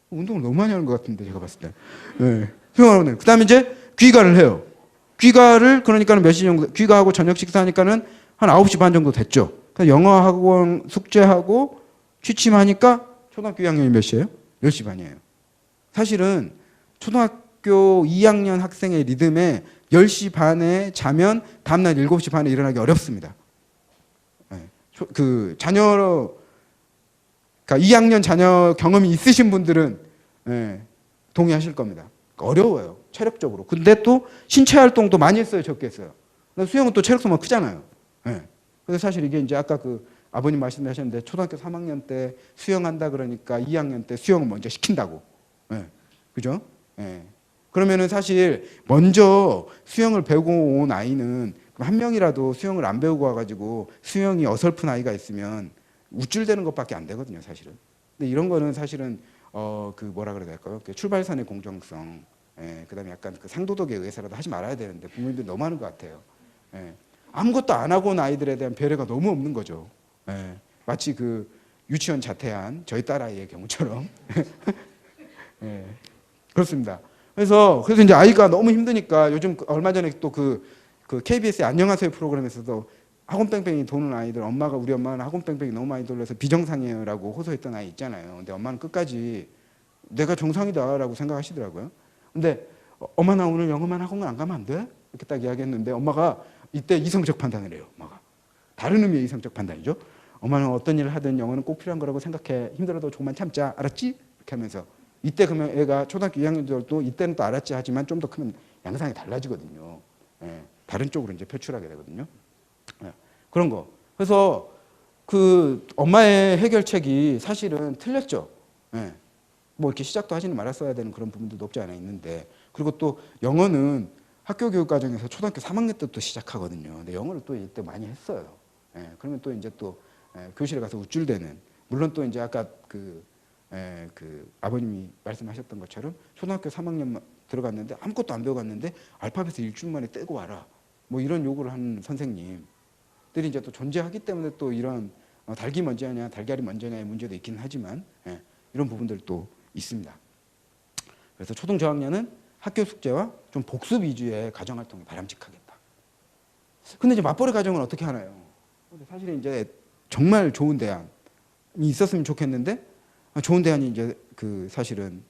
[SPEAKER 1] 운동을 너무 많이 하는 것 같은데 제가 봤을 때. 수영 학원을. 그다음에 이제 귀가를 해요. 귀가를 그러니까는 몇 시 정도 귀가하고 저녁 식사하니까는 한 9시 반 정도 됐죠. 그래서 영어 학원 숙제하고 취침하니까 초등학교 2학년이 몇 시예요? 10시 반이에요. 사실은 초등학교 2학년 학생의 리듬에 10시 반에 자면 다음날 7시 반에 일어나기 어렵습니다. 그 자녀, 그러니까 2학년 자녀 경험이 있으신 분들은 동의하실 겁니다. 어려워요. 체력적으로. 근데 또 신체 활동도 많이 했어요, 적게 했어요. 수영은 또 체력 소모가 크잖아요. 그래서 사실 이게 이제 아까 그 아버님 말씀하셨는데 초등학교 3학년 때 수영한다 그러니까 2학년 때 수영을 먼저 시킨다고. 그죠? 그러면은 사실 먼저 수영을 배우고 온 아이는 한 명이라도 수영을 안 배우고 와가지고 수영이 어설픈 아이가 있으면 우쭐대는 것밖에 안 되거든요, 사실은. 근데 이런 거는 사실은 그 뭐라 그래야 될까요? 출발선의 공정성, 그다음에 약간 그 상도덕에 의해서라도 하지 말아야 되는데 부모님들이 너무 하는 것 같아요. 아무것도 안 하고 온 아이들에 대한 배려가 너무 없는 거죠. 마치 그 유치원 자퇴한 저희 딸아이의 경우처럼. 그렇습니다. 그래서 이제 아이가 너무 힘드니까 요즘 얼마 전에 또 그 KBS의 안녕하세요 프로그램에서도 학원 뺑뺑이 도는 아이들, 우리 엄마는 학원 뺑뺑이 너무 많이 돌려서 비정상이에요라고 호소했던 아이 있잖아요. 근데 엄마는 끝까지 내가 정상이다라고 생각하시더라고요. 근데 엄마 나 오늘 영어만 학원 안 가면 안 돼? 이렇게 딱 이야기했는데 엄마가 이때 이성적 판단을 해요. 엄마가 다른 의미의 이성적 판단이죠. 엄마는 어떤 일을 하든 영어는 꼭 필요한 거라고 생각해. 힘들어도 조금만 참자. 알았지? 이렇게 하면서 이때 그러면 애가 초등학교 2학년들도 이때는 또 알았지 하지만 좀 더 크면 양상이 달라지거든요. 다른 쪽으로 이제 표출하게 되거든요. 그런 거. 그래서 그 엄마의 해결책이 사실은 틀렸죠. 뭐 이렇게 시작도 하지는 말았어야 되는 그런 부분들도 없지 않아 있는데, 그리고 또 영어는 학교 교육 과정에서 초등학교 3학년 때부터 시작하거든요. 근데 영어를 또 이때 많이 했어요. 그러면 또 이제 또 교실에 가서 우쭐대는, 물론 또 이제 아까 그 아버님이 말씀하셨던 것처럼 초등학교 3학년 들어갔는데 아무것도 안 배워갔는데 알파벳을 일주일 만에 떼고 와라. 뭐 이런 요구를 하는 선생님들이 이제 또 존재하기 때문에 또 이런 닭이 먼저냐 달걀이 먼저냐의 문제도 있기는 하지만 이런 부분들도 있습니다. 그래서 초등 저학년은 학교 숙제와 좀 복습 위주의 가정활동이 바람직하겠다. 근데 이제 맞벌이 가정은 어떻게 하나요? 사실은 이제 정말 좋은 대안이 있었으면 좋겠는데, 좋은 대안이 이제 그 사실은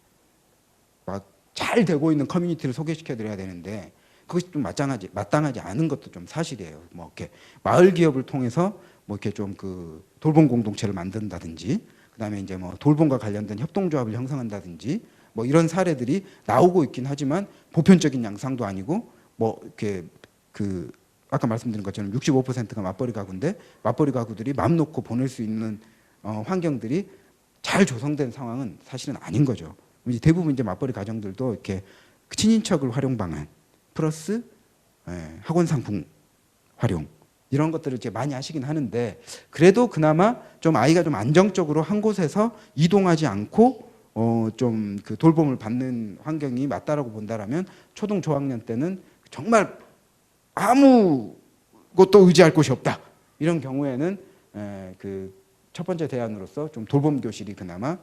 [SPEAKER 1] 막 잘 되고 있는 커뮤니티를 소개시켜 드려야 되는데 그것이 좀 마땅하지 않은 것도 좀 사실이에요. 뭐 이렇게 마을 기업을 통해서 뭐 이렇게 좀 그 돌봄 공동체를 만든다든지, 그다음에 이제 뭐 돌봄과 관련된 협동조합을 형성한다든지, 뭐 이런 사례들이 나오고 있긴 하지만 보편적인 양상도 아니고, 뭐 이렇게 그 아까 말씀드린 것처럼 65%가 맞벌이 가구인데 맞벌이 가구들이 마음 놓고 보낼 수 있는 환경들이 잘 조성된 상황은 사실은 아닌 거죠. 이제 대부분 이제 맞벌이 가정들도 이렇게 친인척을 활용 방안 플러스 학원 상품 활용 이런 것들을 이제 많이 하시긴 하는데, 그래도 그나마 좀 아이가 좀 안정적으로 한 곳에서 이동하지 않고 좀 그 돌봄을 받는 환경이 맞다라고 본다라면 초등 저학년 때는 정말 아무것도 의지할 곳이 없다 이런 경우에는 그 첫 번째 대안으로서 좀 돌봄 교실이 그나마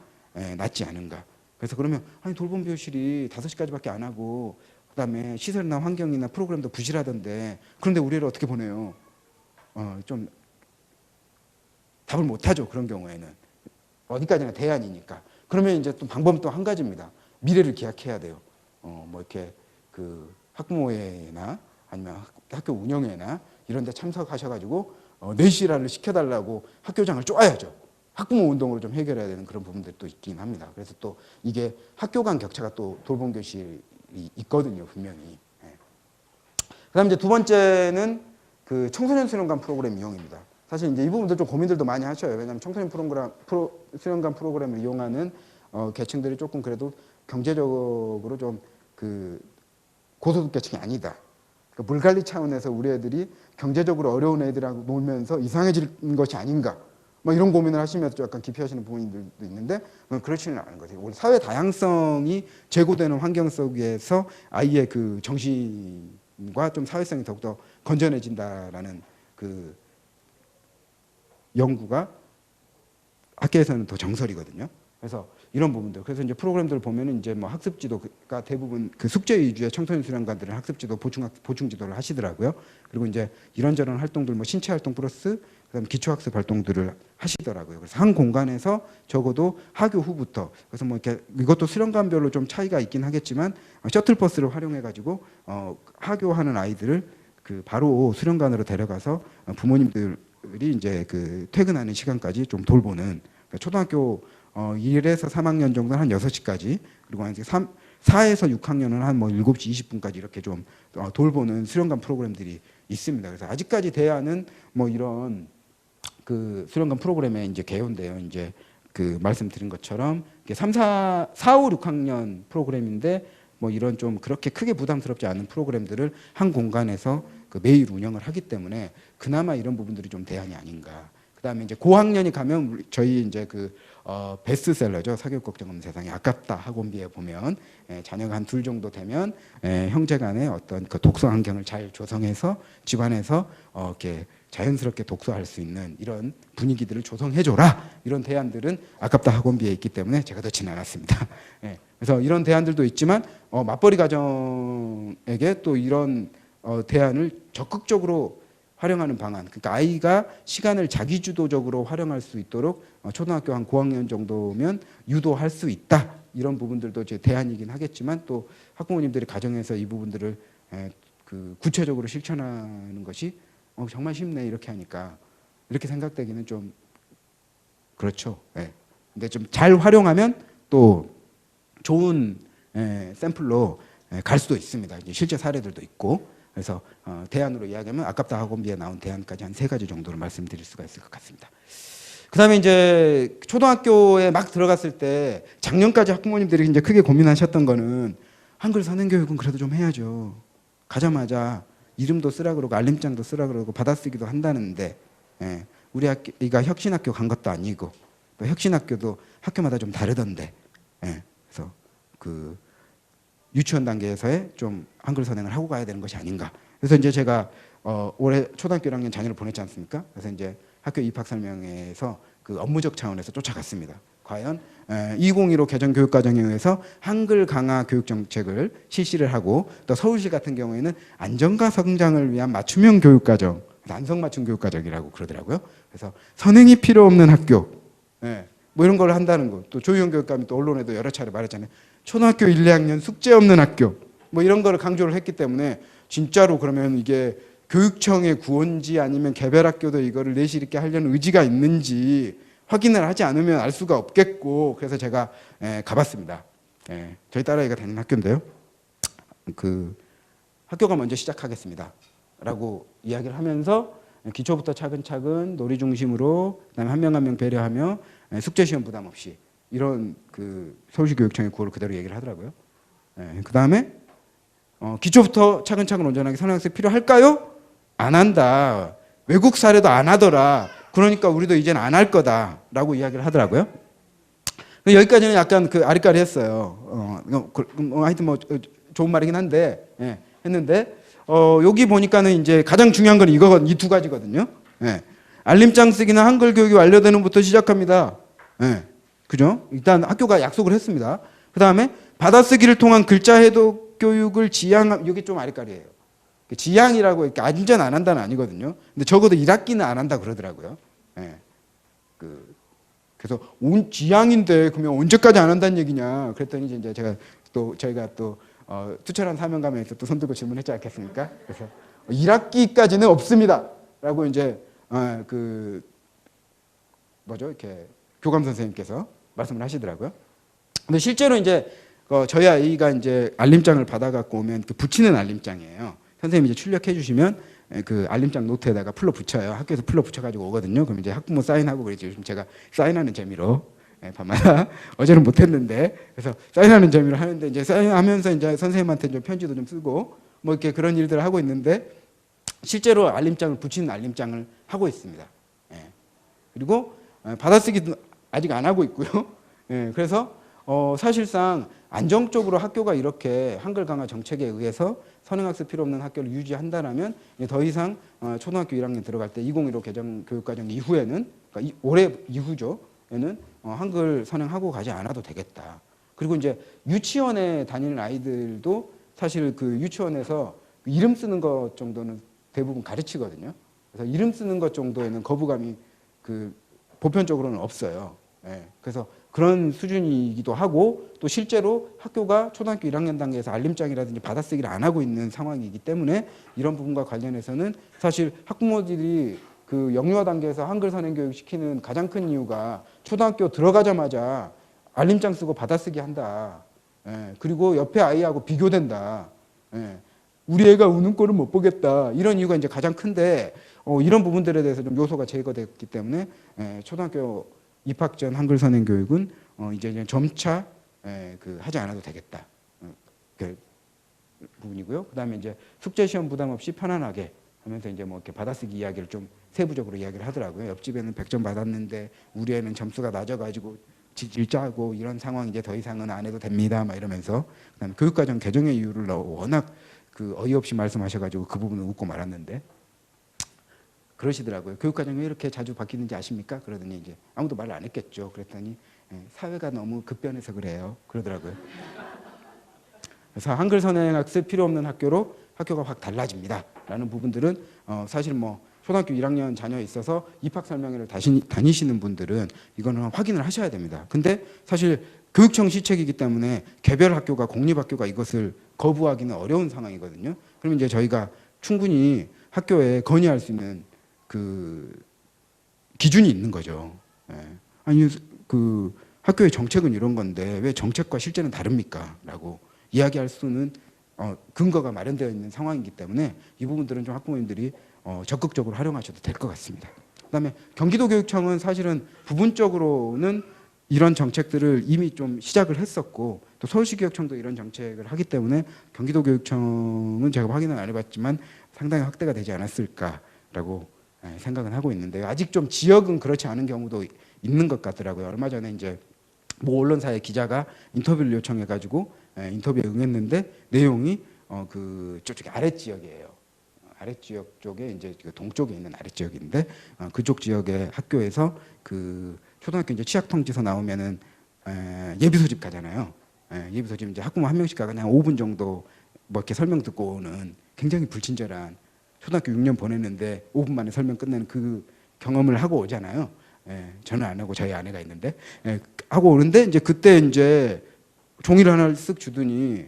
[SPEAKER 1] 낫지 않은가. 그래서 그러면 아니 돌봄 교실이 5시까지밖에 안 하고 그다음에 시설이나 환경이나 프로그램도 부실하던데 그런데 우리 애를 어떻게 보내요? 좀 답을 못 하죠. 그런 경우에는 어디까지나 대안이니까. 그러면 이제 또 방법은 또 한 가지입니다. 미래를 기약해야 돼요. 뭐 이렇게 그 학부모회나 아니면 학교 운영회나 이런 데 참석하셔가지고 내실화를 시켜달라고 학교장을 쪼아야죠. 학부모 운동으로 좀 해결해야 되는 그런 부분들도 있긴 합니다. 그래서 또 이게 학교 간 격차가 또 돌봄 교실이 있거든요, 분명히. 그다음 이제 두 번째는 그 청소년 수련관 프로그램 이용입니다. 사실 이제 이 부분도 좀 고민들도 많이 하셔요. 왜냐하면 청소년 수련관 프로그램을 이용하는 계층들이 조금 그래도 경제적으로 좀 그 고소득 계층이 아니다. 그러니까 물 관리 차원에서 우리 애들이 경제적으로 어려운 애들하고 놀면서 이상해진 것이 아닌가. 뭐 이런 고민을 하시면서 약간 기피하시는 부모님들도 있는데 그렇지는 않은 거죠. 우리 사회 다양성이 제고되는 환경 속에서 아이의 그 정신과 좀 사회성이 더욱더 건전해진다라는 그 연구가 학계에서는 더 정설이거든요. 그래서 이런 부분들. 그래서 이제 프로그램들을 보면은 이제 뭐 학습 지도가 대부분 그 숙제 위주의 청소년 수련관들은 학습 지도 보충 지도를 하시더라고요. 그리고 이제 이런저런 활동들 뭐 신체 활동 플러스 그다음 기초학습 활동들을 하시더라고요. 그래서 한 공간에서 적어도 하교 후부터 그래서 뭐 이렇게 이것도 수련관별로 좀 차이가 있긴 하겠지만 셔틀버스를 활용해 가지고 하교하는 아이들을 그 바로 수련관으로 데려가서 부모님들이 이제 그 퇴근하는 시간까지 좀 돌보는 그러니까 초등학교 1에서 3학년 정도는 한 6시까지 그리고 이제 4에서 6학년은 한 뭐 7시 20분까지 이렇게 좀 돌보는 수련관 프로그램들이 있습니다. 그래서 아직까지 대안은 뭐 이런 그 수련관 프로그램에 이제 개요인데요. 이제 그 말씀드린 것처럼 3, 4, 5, 6학년 프로그램인데 뭐 이런 좀 그렇게 크게 부담스럽지 않은 프로그램들을 한 공간에서 그 매일 운영을 하기 때문에 그나마 이런 부분들이 좀 대안이 아닌가. 그다음에 이제 고학년이 가면 저희 이제 그 베스트셀러죠. 사교육 걱정 없는 세상에 아깝다 학원비에 보면 자녀가 한 둘 정도 되면 형제간의 어떤 그 독서 환경을 잘 조성해서 집안에서 이렇게 자연스럽게 독서할 수 있는 이런 분위기들을 조성해줘라. 이런 대안들은 아깝다 학원비에 있기 때문에 제가 넣지는 않았습니다. 그래서 이런 대안들도 있지만 맞벌이 가정에게 또 이런 대안을 적극적으로 활용하는 방안. 그러니까 아이가 시간을 자기주도적으로 활용할 수 있도록 초등학교 한 고학년 정도면 유도할 수 있다. 이런 부분들도 제 대안이긴 하겠지만 또 학부모님들이 가정에서 이 부분들을 그 구체적으로 실천하는 것이 정말 쉽네 이렇게 하니까 이렇게 생각되기는 좀 그렇죠. 근데 좀 잘 활용하면 또 좋은 샘플로 갈 수도 있습니다. 이제 실제 사례들도 있고. 그래서 대안으로 이야기하면 아깝다 학원비에 나온 대안까지 한 3가지 정도로 말씀드릴 수가 있을 것 같습니다. 그다음에 이제 초등학교에 막 들어갔을 때 작년까지 학부모님들이 이제 크게 고민하셨던 거는 한글 선행 교육은 그래도 좀 해야죠. 가자마자 이름도 쓰라 그러고 알림장도 쓰라 그러고 받아쓰기도 한다는데 우리 아이가 혁신학교 간 것도 아니고 또 혁신학교도 학교마다 좀 다르던데 그래서 그 유치원 단계에서의 좀 한글 선행을 하고 가야 되는 것이 아닌가. 그래서 이제 제가 올해 초등학교 1학년 자녀를 보냈지 않습니까? 그래서 이제 학교 입학 설명회에서 그 업무적 차원에서 쫓아갔습니다. 과연 2015 개정 교육과정에 의해서 한글 강화 교육 정책을 실시를 하고 또 서울시 같은 경우에는 안정과 성장을 위한 맞춤형 교육과정, 안성맞춤 교육과정이라고 그러더라고요. 그래서 선행이 필요 없는 학교, 뭐 이런 걸 한다는 거. 또 조희영 교육감이 또 언론에도 여러 차례 말했잖아요. 초등학교 1, 2학년 숙제 없는 학교 뭐 이런 거를 강조를 했기 때문에 진짜로 그러면 이게 교육청의 구원지 아니면 개별학교도 이거를 내실 있게 하려는 의지가 있는지 확인을 하지 않으면 알 수가 없겠고, 그래서 제가 가봤습니다. 저희 딸아이가 다니는 학교인데요. 그 학교가 먼저 시작하겠습니다 라고 이야기를 하면서 기초부터 차근차근 놀이 중심으로, 그다음에 한 명 한 명 배려하며 숙제 시험 부담 없이, 이런 그 서울시 교육청의 구호를 그대로 얘기를 하더라고요. 그다음에 기초부터 차근차근 온전하게 선행학습 필요할까요? 안 한다. 외국 사례도 안 하더라. 그러니까 우리도 이제는 안 할 거다라고 이야기를 하더라고요. 여기까지는 약간 그 아리까리했어요. 하여튼 뭐 좋은 말이긴 한데, 했는데 여기 보니까는 이제 가장 중요한 건 이거, 이 두 가지거든요. 알림장 쓰기는 한글 교육이 완료되는 것부터 시작합니다. 그죠? 일단 학교가 약속을 했습니다. 그 다음에 받아쓰기를 통한 글자 해독 교육을 지향, 이게 좀 아리까리예요. 지향이라고 이렇게 완전 안 한다는 아니거든요. 근데 적어도 1학기는 안 한다 그러더라고요. 그래서 지향인데 그러면 언제까지 안 한다는 얘기냐? 그랬더니 이제 제가 또 저희가 또 투철한 사명감에서 또 손들고 질문했지 않겠습니까? 그래서 1학기까지는 없습니다라고 이제 그 뭐죠? 이렇게 교감 선생님께서 말씀을 하시더라고요. 근데 실제로 이제 저희 아이가 이제 알림장을 받아갖고 오면 그 붙이는 알림장이에요. 선생님이 이제 출력해 주시면 그 알림장 노트에다가 풀러 붙여요. 학교에서 풀러 붙여가지고 오거든요. 그럼 이제 학부모 사인하고 그러지. 요즘 제가 사인하는 재미로 밤마다 어제는 못했는데, 그래서 사인하는 재미로 하는데, 이제 사인하면서 이제 선생님한테 좀 편지도 좀 쓰고 뭐 이렇게 그런 일들을 하고 있는데, 실제로 알림장을 붙이는 알림장을 하고 있습니다. 그리고 받아쓰기도 아직 안 하고 있고요. 그래서 사실상 안정적으로 학교가 이렇게 한글 강화 정책에 의해서 선행학습 필요 없는 학교를 유지한다라면 더 이상 초등학교 1학년 들어갈 때 2015 개정 교육과정 이후에는, 그러니까 올해 이후죠. 에는 한글 선행하고 가지 않아도 되겠다. 그리고 이제 유치원에 다니는 아이들도 사실 그 유치원에서 이름 쓰는 것 정도는 대부분 가르치거든요. 그래서 이름 쓰는 것 정도에는 거부감이 그 보편적으로는 없어요. 그래서 그런 수준이기도 하고, 또 실제로 학교가 초등학교 1학년 단계에서 알림장이라든지 받아쓰기를 안 하고 있는 상황이기 때문에 이런 부분과 관련해서는 사실 학부모들이 그 영유아 단계에서 한글 선행 교육 시키는 가장 큰 이유가 초등학교 들어가자마자 알림장 쓰고 받아쓰기 한다. 그리고 옆에 아이하고 비교된다. 우리 애가 우는 꼴을 못 보겠다. 이런 이유가 이제 가장 큰데, 이런 부분들에 대해서 좀 요소가 제거됐기 때문에 초등학교 입학 전 한글 선행 교육은 이제 점차 그 하지 않아도 되겠다. 그 부분이고요. 그다음에 이제 숙제 시험 부담 없이 편안하게 하면서 이제 뭐 이렇게 받아쓰기 이야기를 좀 세부적으로 이야기를 하더라고요. 옆집에는 100점 받았는데 우리 애는 점수가 낮아가지고 질짜고 이런 상황 이제 더 이상은 안 해도 됩니다. 막 이러면서, 그다음에 교육과정 개정의 이유를 워낙 그 어이없이 말씀하셔가지고 그 부분은 웃고 말았는데, 그러시더라고요. 교육과정이 왜 이렇게 자주 바뀌는지 아십니까? 그러더니 이제 아무도 말을 안 했겠죠. 그랬더니 사회가 너무 급변해서 그래요. 그러더라고요. 그래서 한글 선행 학습 필요 없는 학교로 학교가 확 달라집니다. 라는 부분들은 사실 뭐 초등학교 1학년 자녀에 있어서 입학 설명회를 다니시는 분들은 이거는 확인을 하셔야 됩니다. 근데 사실 교육청 시책이기 때문에 개별 학교가, 공립학교가 이것을 거부하기는 어려운 상황이거든요. 그러면 이제 저희가 충분히 학교에 건의할 수 있는 그 기준이 있는 거죠. 아니 그 학교의 정책은 이런 건데 왜 정책과 실제는 다릅니까? 라고 이야기할 수는 근거가 마련되어 있는 상황이기 때문에 이 부분들은 좀 학부모님들이 적극적으로 활용하셔도 될 것 같습니다. 그다음에 경기도교육청은 사실은 부분적으로는 이런 정책들을 이미 좀 시작을 했었고, 또 서울시교육청도 이런 정책을 하기 때문에 경기도교육청은 제가 확인은 안 해봤지만 상당히 확대가 되지 않았을까라고 생각은 하고 있는데요. 아직 좀 지역은 그렇지 않은 경우도 있는 것 같더라고요. 얼마 전에 이제 모 언론사의 기자가 인터뷰를 요청해가지고 인터뷰에 응했는데 내용이 그 저쪽에 아랫 지역이에요. 아랫 지역 쪽에 이제 동쪽에 있는 아랫 지역인데 그쪽 지역의 학교에서 그 초등학교 이제 취약 통지서 나오면은 예비 소집 가잖아요. 예비 소집 이제 학부모 한 명씩 가가 그냥 5분 정도 뭐 이렇게 설명 듣고 오는 굉장히 불친절한, 초등학교 6년 보냈는데 5분 만에 설명 끝내는 그 경험을 하고 오잖아요. 저는 안 하고 저희 아내가 있는데 하고 오는데 이제 그때 이제 종이를 하나를 쓱 주더니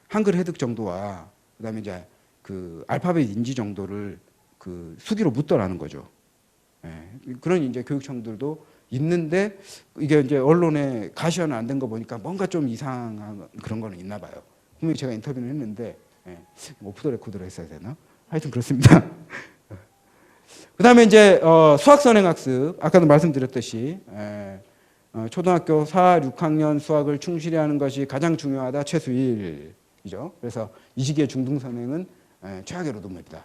[SPEAKER 1] 한글 해득 정도와 그다음에 이제 그 알파벳 인지 정도를 그 수기로 묻더라는 거죠. 예, 그런 이제 교육청들도 있는데 이게 이제 언론에 가시화는 안 된 거 보니까 뭔가 좀 이상한 그런 거는 있나 봐요. 분명히 제가 인터뷰를 했는데 오프 더 레코드로 했어야 되나? 하여튼 그렇습니다. 그다음에 이제 수학 선행학습 아까도 말씀드렸듯이 초등학교 4, 6학년 수학을 충실히 하는 것이 가장 중요하다 최수일이죠. 그래서 이 시기의 중등 선행은 최악의 노동입니다.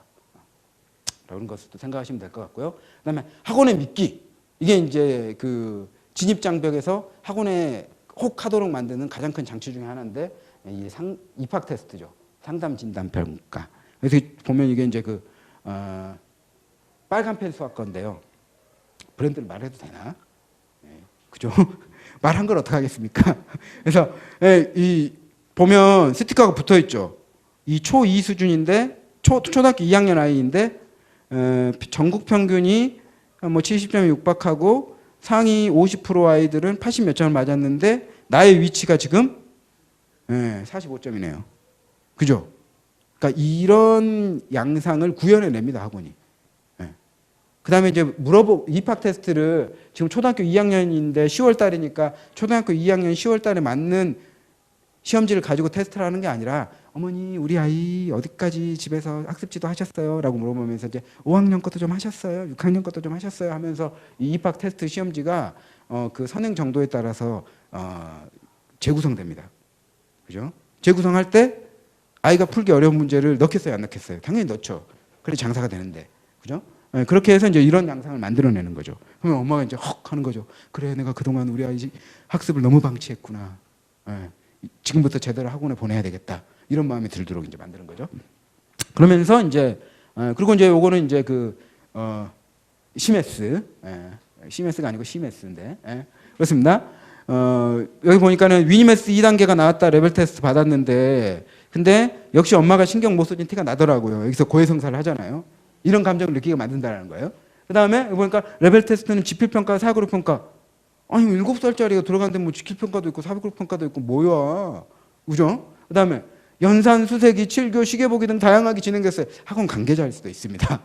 [SPEAKER 1] 그런 것도 생각하시면 될 것 같고요. 그다음에 학원의 미끼 이게 이제 그 진입 장벽에서 학원에 혹하도록 만드는 가장 큰 장치 중에 하나인데 이 입학 테스트죠. 상담 진단 평가. 그래서 보면 이게 이제 그 빨간 펜 수학과인데요. 브랜드를 말해도 되나? 그죠? 말한 걸 어떻게 하겠습니까? 그래서 이 보면 스티커가 붙어 있죠. 이 초2 수준인데 초등학교 2학년 아이인데 전국 평균이 뭐 70점에 육박하고 상위 50% 아이들은 80 몇 점을 맞았는데 나의 위치가 지금 45점이네요. 그죠? 그러니까 이런 양상을 구현해냅니다, 학원이. 그 다음에 이제 입학 테스트를 지금 초등학교 2학년인데 10월 달이니까 초등학교 2학년 10월 달에 맞는 시험지를 가지고 테스트를 하는 게 아니라 어머니 우리 아이 어디까지 집에서 학습지도 하셨어요? 라고 물어보면서 이제 5학년 것도 좀 하셨어요? 6학년 것도 좀 하셨어요? 하면서 이 입학 테스트 시험지가 그 선행 정도에 따라서 재구성됩니다. 그죠? 재구성할 때 아이가 풀기 어려운 문제를 넣겠어요? 안 넣겠어요? 당연히 넣죠. 그래 장사가 되는데. 그죠? 그렇게 해서 이제 이런 양상을 만들어내는 거죠. 그러면 엄마가 이제 헉 하는 거죠. 그래, 내가 그동안 우리 아이 학습을 너무 방치했구나. 지금부터 제대로 학원에 보내야 되겠다. 이런 마음이 들도록 이제 만드는 거죠. 그러면서 이제 그리고 이제 요거는 이제 그 시메스, 시메스가 아니고 시메스인데 그렇습니다. 여기 보니까는 위니메스 2단계가 나왔다 레벨 테스트 받았는데 근데 역시 엄마가 신경 못 써준 티가 나더라고요. 여기서 고해성사를 하잖아요. 이런 감정을 느끼게 만든다는 거예요. 그 다음에 보니까 레벨 테스트는 지필평가, 사교육평가. 아니 7살짜리가 들어갔는데 뭐 지필평가도 있고 사교육평가도 있고 뭐야. 그죠? 그 다음에 연산, 수세기, 칠교, 시계보기 등 다양하게 진행됐어요. 학원 관계자일 수도 있습니다.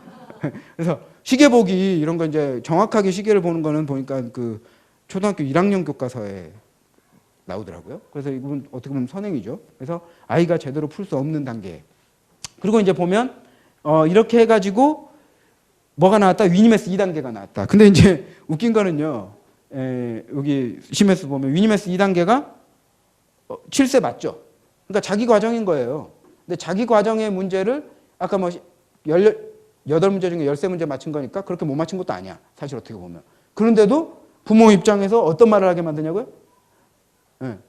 [SPEAKER 1] 그래서 시계보기 이런 거 이제 정확하게 시계를 보는 거는 보니까 그 초등학교 1학년 교과서에 나오더라고요. 그래서 이건 어떻게 보면 선행이죠. 그래서 아이가 제대로 풀 수 없는 단계. 그리고 이제 보면 이렇게 해가지고 뭐가 나왔다? 위니메스 2단계가 나왔다. 근데 이제 웃긴 거는요. 여기 시메스 보면 위니메스 2단계가 7세 맞죠? 그러니까 자기 과정인 거예요. 근데 자기 과정의 문제를 아까 뭐 8문제 중에 13문제 맞춘 거니까 그렇게 못 맞춘 것도 아니야. 사실 어떻게 보면. 그런데도 부모 입장에서 어떤 말을 하게 만드냐고요?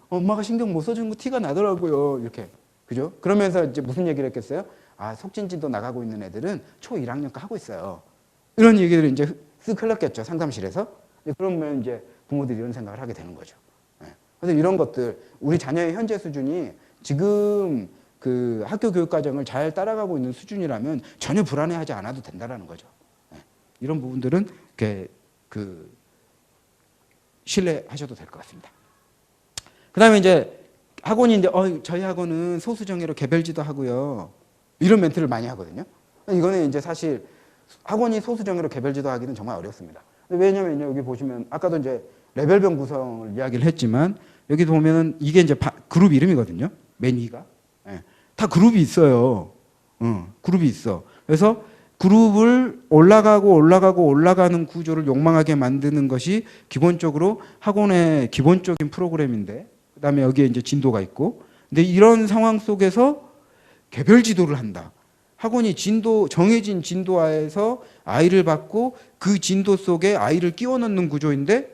[SPEAKER 1] 엄마가 신경 못 써준 거 티가 나더라고요. 이렇게. 그죠? 그러면서 이제 무슨 얘기를 했겠어요? 아, 속진진도 나가고 있는 애들은 초 1학년과 하고 있어요. 이런 얘기들을 이제 쓱 흘렀겠죠. 상담실에서. 그러면 이제 부모들이 이런 생각을 하게 되는 거죠. 그래서 이런 것들, 우리 자녀의 현재 수준이 지금 그 학교 교육 과정을 잘 따라가고 있는 수준이라면 전혀 불안해하지 않아도 된다라는 거죠. 이런 부분들은 이렇게 그 신뢰하셔도 될 것 같습니다. 그다음에 이제 학원이 이제 저희 학원은 소수정예로 개별지도 하고요. 이런 멘트를 많이 하거든요. 이거는 이제 사실 학원이 소수정예로 개별지도 하기는 정말 어렵습니다. 왜냐면 여기 보시면 아까도 이제 레벨별 구성을 이야기를 했지만 여기 보면은 이게 이제 그룹 이름이거든요. 맨 위가. 다 그룹이 있어요. 그룹이 있어. 그래서 그룹을 올라가는 구조를 욕망하게 만드는 것이 기본적으로 학원의 기본적인 프로그램인데 그다음에 여기에 이제 진도가 있고 근데 이런 상황 속에서 개별 지도를 한다. 학원이 정해진 진도하에서 아이를 받고 그 진도 속에 아이를 끼워 넣는 구조인데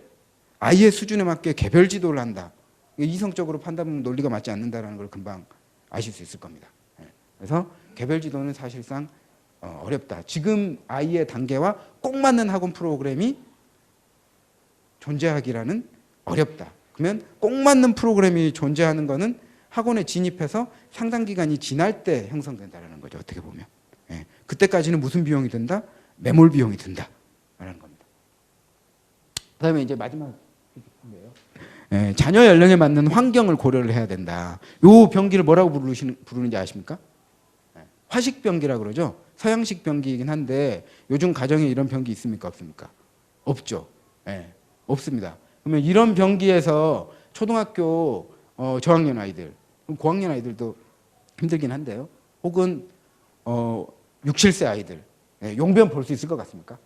[SPEAKER 1] 아이의 수준에 맞게 개별 지도를 한다. 이성적으로 판단 논리가 맞지 않는다는 걸 금방 아실 수 있을 겁니다. 그래서 개별 지도는 사실상 어렵다. 지금 아이의 단계와 꼭 맞는 학원 프로그램이 존재하기라는 어렵다. 그러면 꼭 맞는 프로그램이 존재하는 것은 학원에 진입해서 상당 기간이 지날 때 형성된다는 거죠. 어떻게 보면. 그때까지는 무슨 비용이 든다? 매몰 비용이 든다라는 겁니다. 그다음에 이제 마지막 자녀 연령에 맞는 환경을 고려를 해야 된다. 요 병기를 뭐라고 부르는지 아십니까? 화식 변기라 그러죠. 서양식 변기이긴 한데 요즘 가정에 이런 변기 있습니까? 없습니까? 없죠. 예, 없습니다. 그러면 이런 변기에서 초등학교 저학년 아이들, 고학년 아이들도 힘들긴 한데요. 혹은 6, 7세 아이들 용변 볼 수 있을 것 같습니까?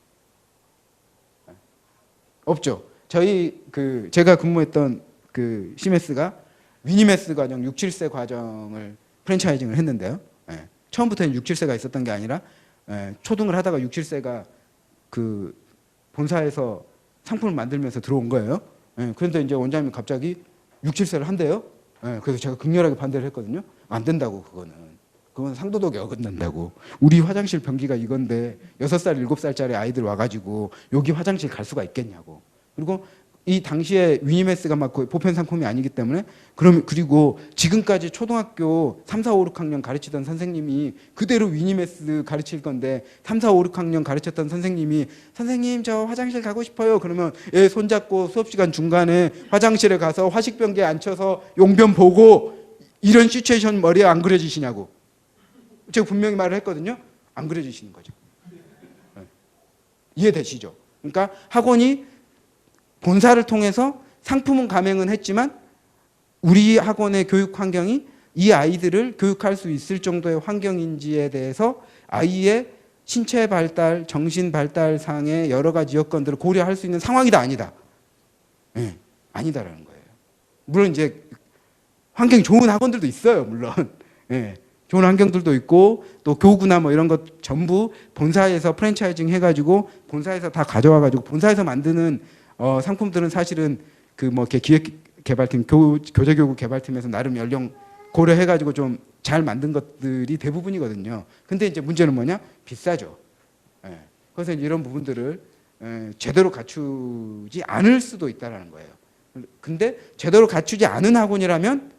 [SPEAKER 1] 없죠. 제가 근무했던 그 시메스가 위니메스 과정 6, 7세 과정을 프랜차이징을 했는데요. 처음부터는 6, 7세가 있었던 게 아니라 초등을 하다가 6, 7세가 그 본사에서 상품을 만들면서 들어온 거예요. 그런데 이제 원장님이 갑자기 6, 7세를 한대요. 그래서 제가 극렬하게 반대를 했거든요. 안 된다고 그건 상도덕에 어긋난다고. 우리 화장실 변기가 이건데 6살, 7살짜리 아이들 와가지고 여기 화장실 갈 수가 있겠냐고. 그리고 이 당시에 위니메스가 막 보편 상품이 아니기 때문에 그리고 지금까지 초등학교 3, 4, 5, 6학년 가르치던 선생님이 그대로 위니메스 가르칠 건데 3, 4, 5, 6학년 가르쳤던 선생님이 선생님 저 화장실 가고 싶어요. 그러면 애 손잡고 수업 시간 중간에 화장실에 가서 화식변기에 앉혀서 용변 보고 이런 시츄에이션 머리에 안 그려지시냐고. 제가 분명히 말을 했거든요. 안 그려지시는 거죠. 이해되시죠? 그러니까 학원이 본사를 통해서 상품은 가맹은 했지만 우리 학원의 교육 환경이 이 아이들을 교육할 수 있을 정도의 환경인지에 대해서 아이의 신체 발달, 정신 발달상의 여러 가지 여건들을 고려할 수 있는 상황이다 아니다. 아니다라는 거예요. 물론 이제 환경이 좋은 학원들도 있어요. 물론. 좋은 환경들도 있고 또 교구나 뭐 이런 것 전부 본사에서 프랜차이징 해가지고 본사에서 다 가져와가지고 본사에서 만드는 상품들은 사실은 그 뭐 기획개발팀, 교재교구 개발팀에서 나름 연령 고려해가지고 좀 잘 만든 것들이 대부분이거든요. 근데 이제 문제는 뭐냐? 비싸죠. 그래서 이런 부분들을 제대로 갖추지 않을 수도 있다라는 거예요. 근데 제대로 갖추지 않은 학원이라면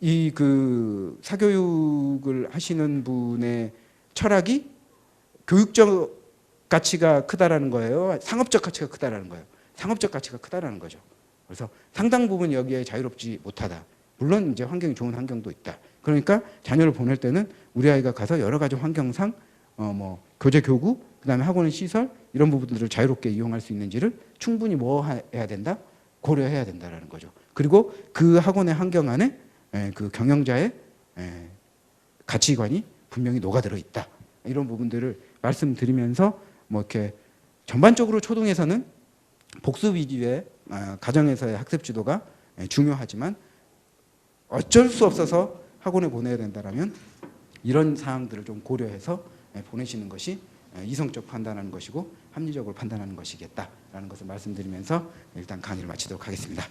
[SPEAKER 1] 이 그 사교육을 하시는 분의 철학이 교육적 가치가 크다라는 거예요. 상업적 가치가 크다라는 거예요. 상업적 가치가 크다라는 거죠. 그래서 상당 부분 여기에 자유롭지 못하다. 물론 이제 환경이 좋은 환경도 있다. 그러니까 자녀를 보낼 때는 우리 아이가 가서 여러 가지 환경상 뭐 교재 교구, 그다음에 학원의 시설 이런 부분들을 자유롭게 이용할 수 있는지를 충분히 뭐 해야 된다? 고려해야 된다라는 거죠. 그리고 그 학원의 환경 안에 그 경영자의 가치관이 분명히 녹아들어 있다. 이런 부분들을 말씀드리면서 뭐 이렇게 전반적으로 초등에서는 복수 위주의 가정에서의 학습 지도가 중요하지만 어쩔 수 없어서 학원에 보내야 된다라면 이런 사항들을 좀 고려해서 보내시는 것이 이성적 판단하는 것이고 합리적으로 판단하는 것이겠다라는 것을 말씀드리면서 일단 강의를 마치도록 하겠습니다.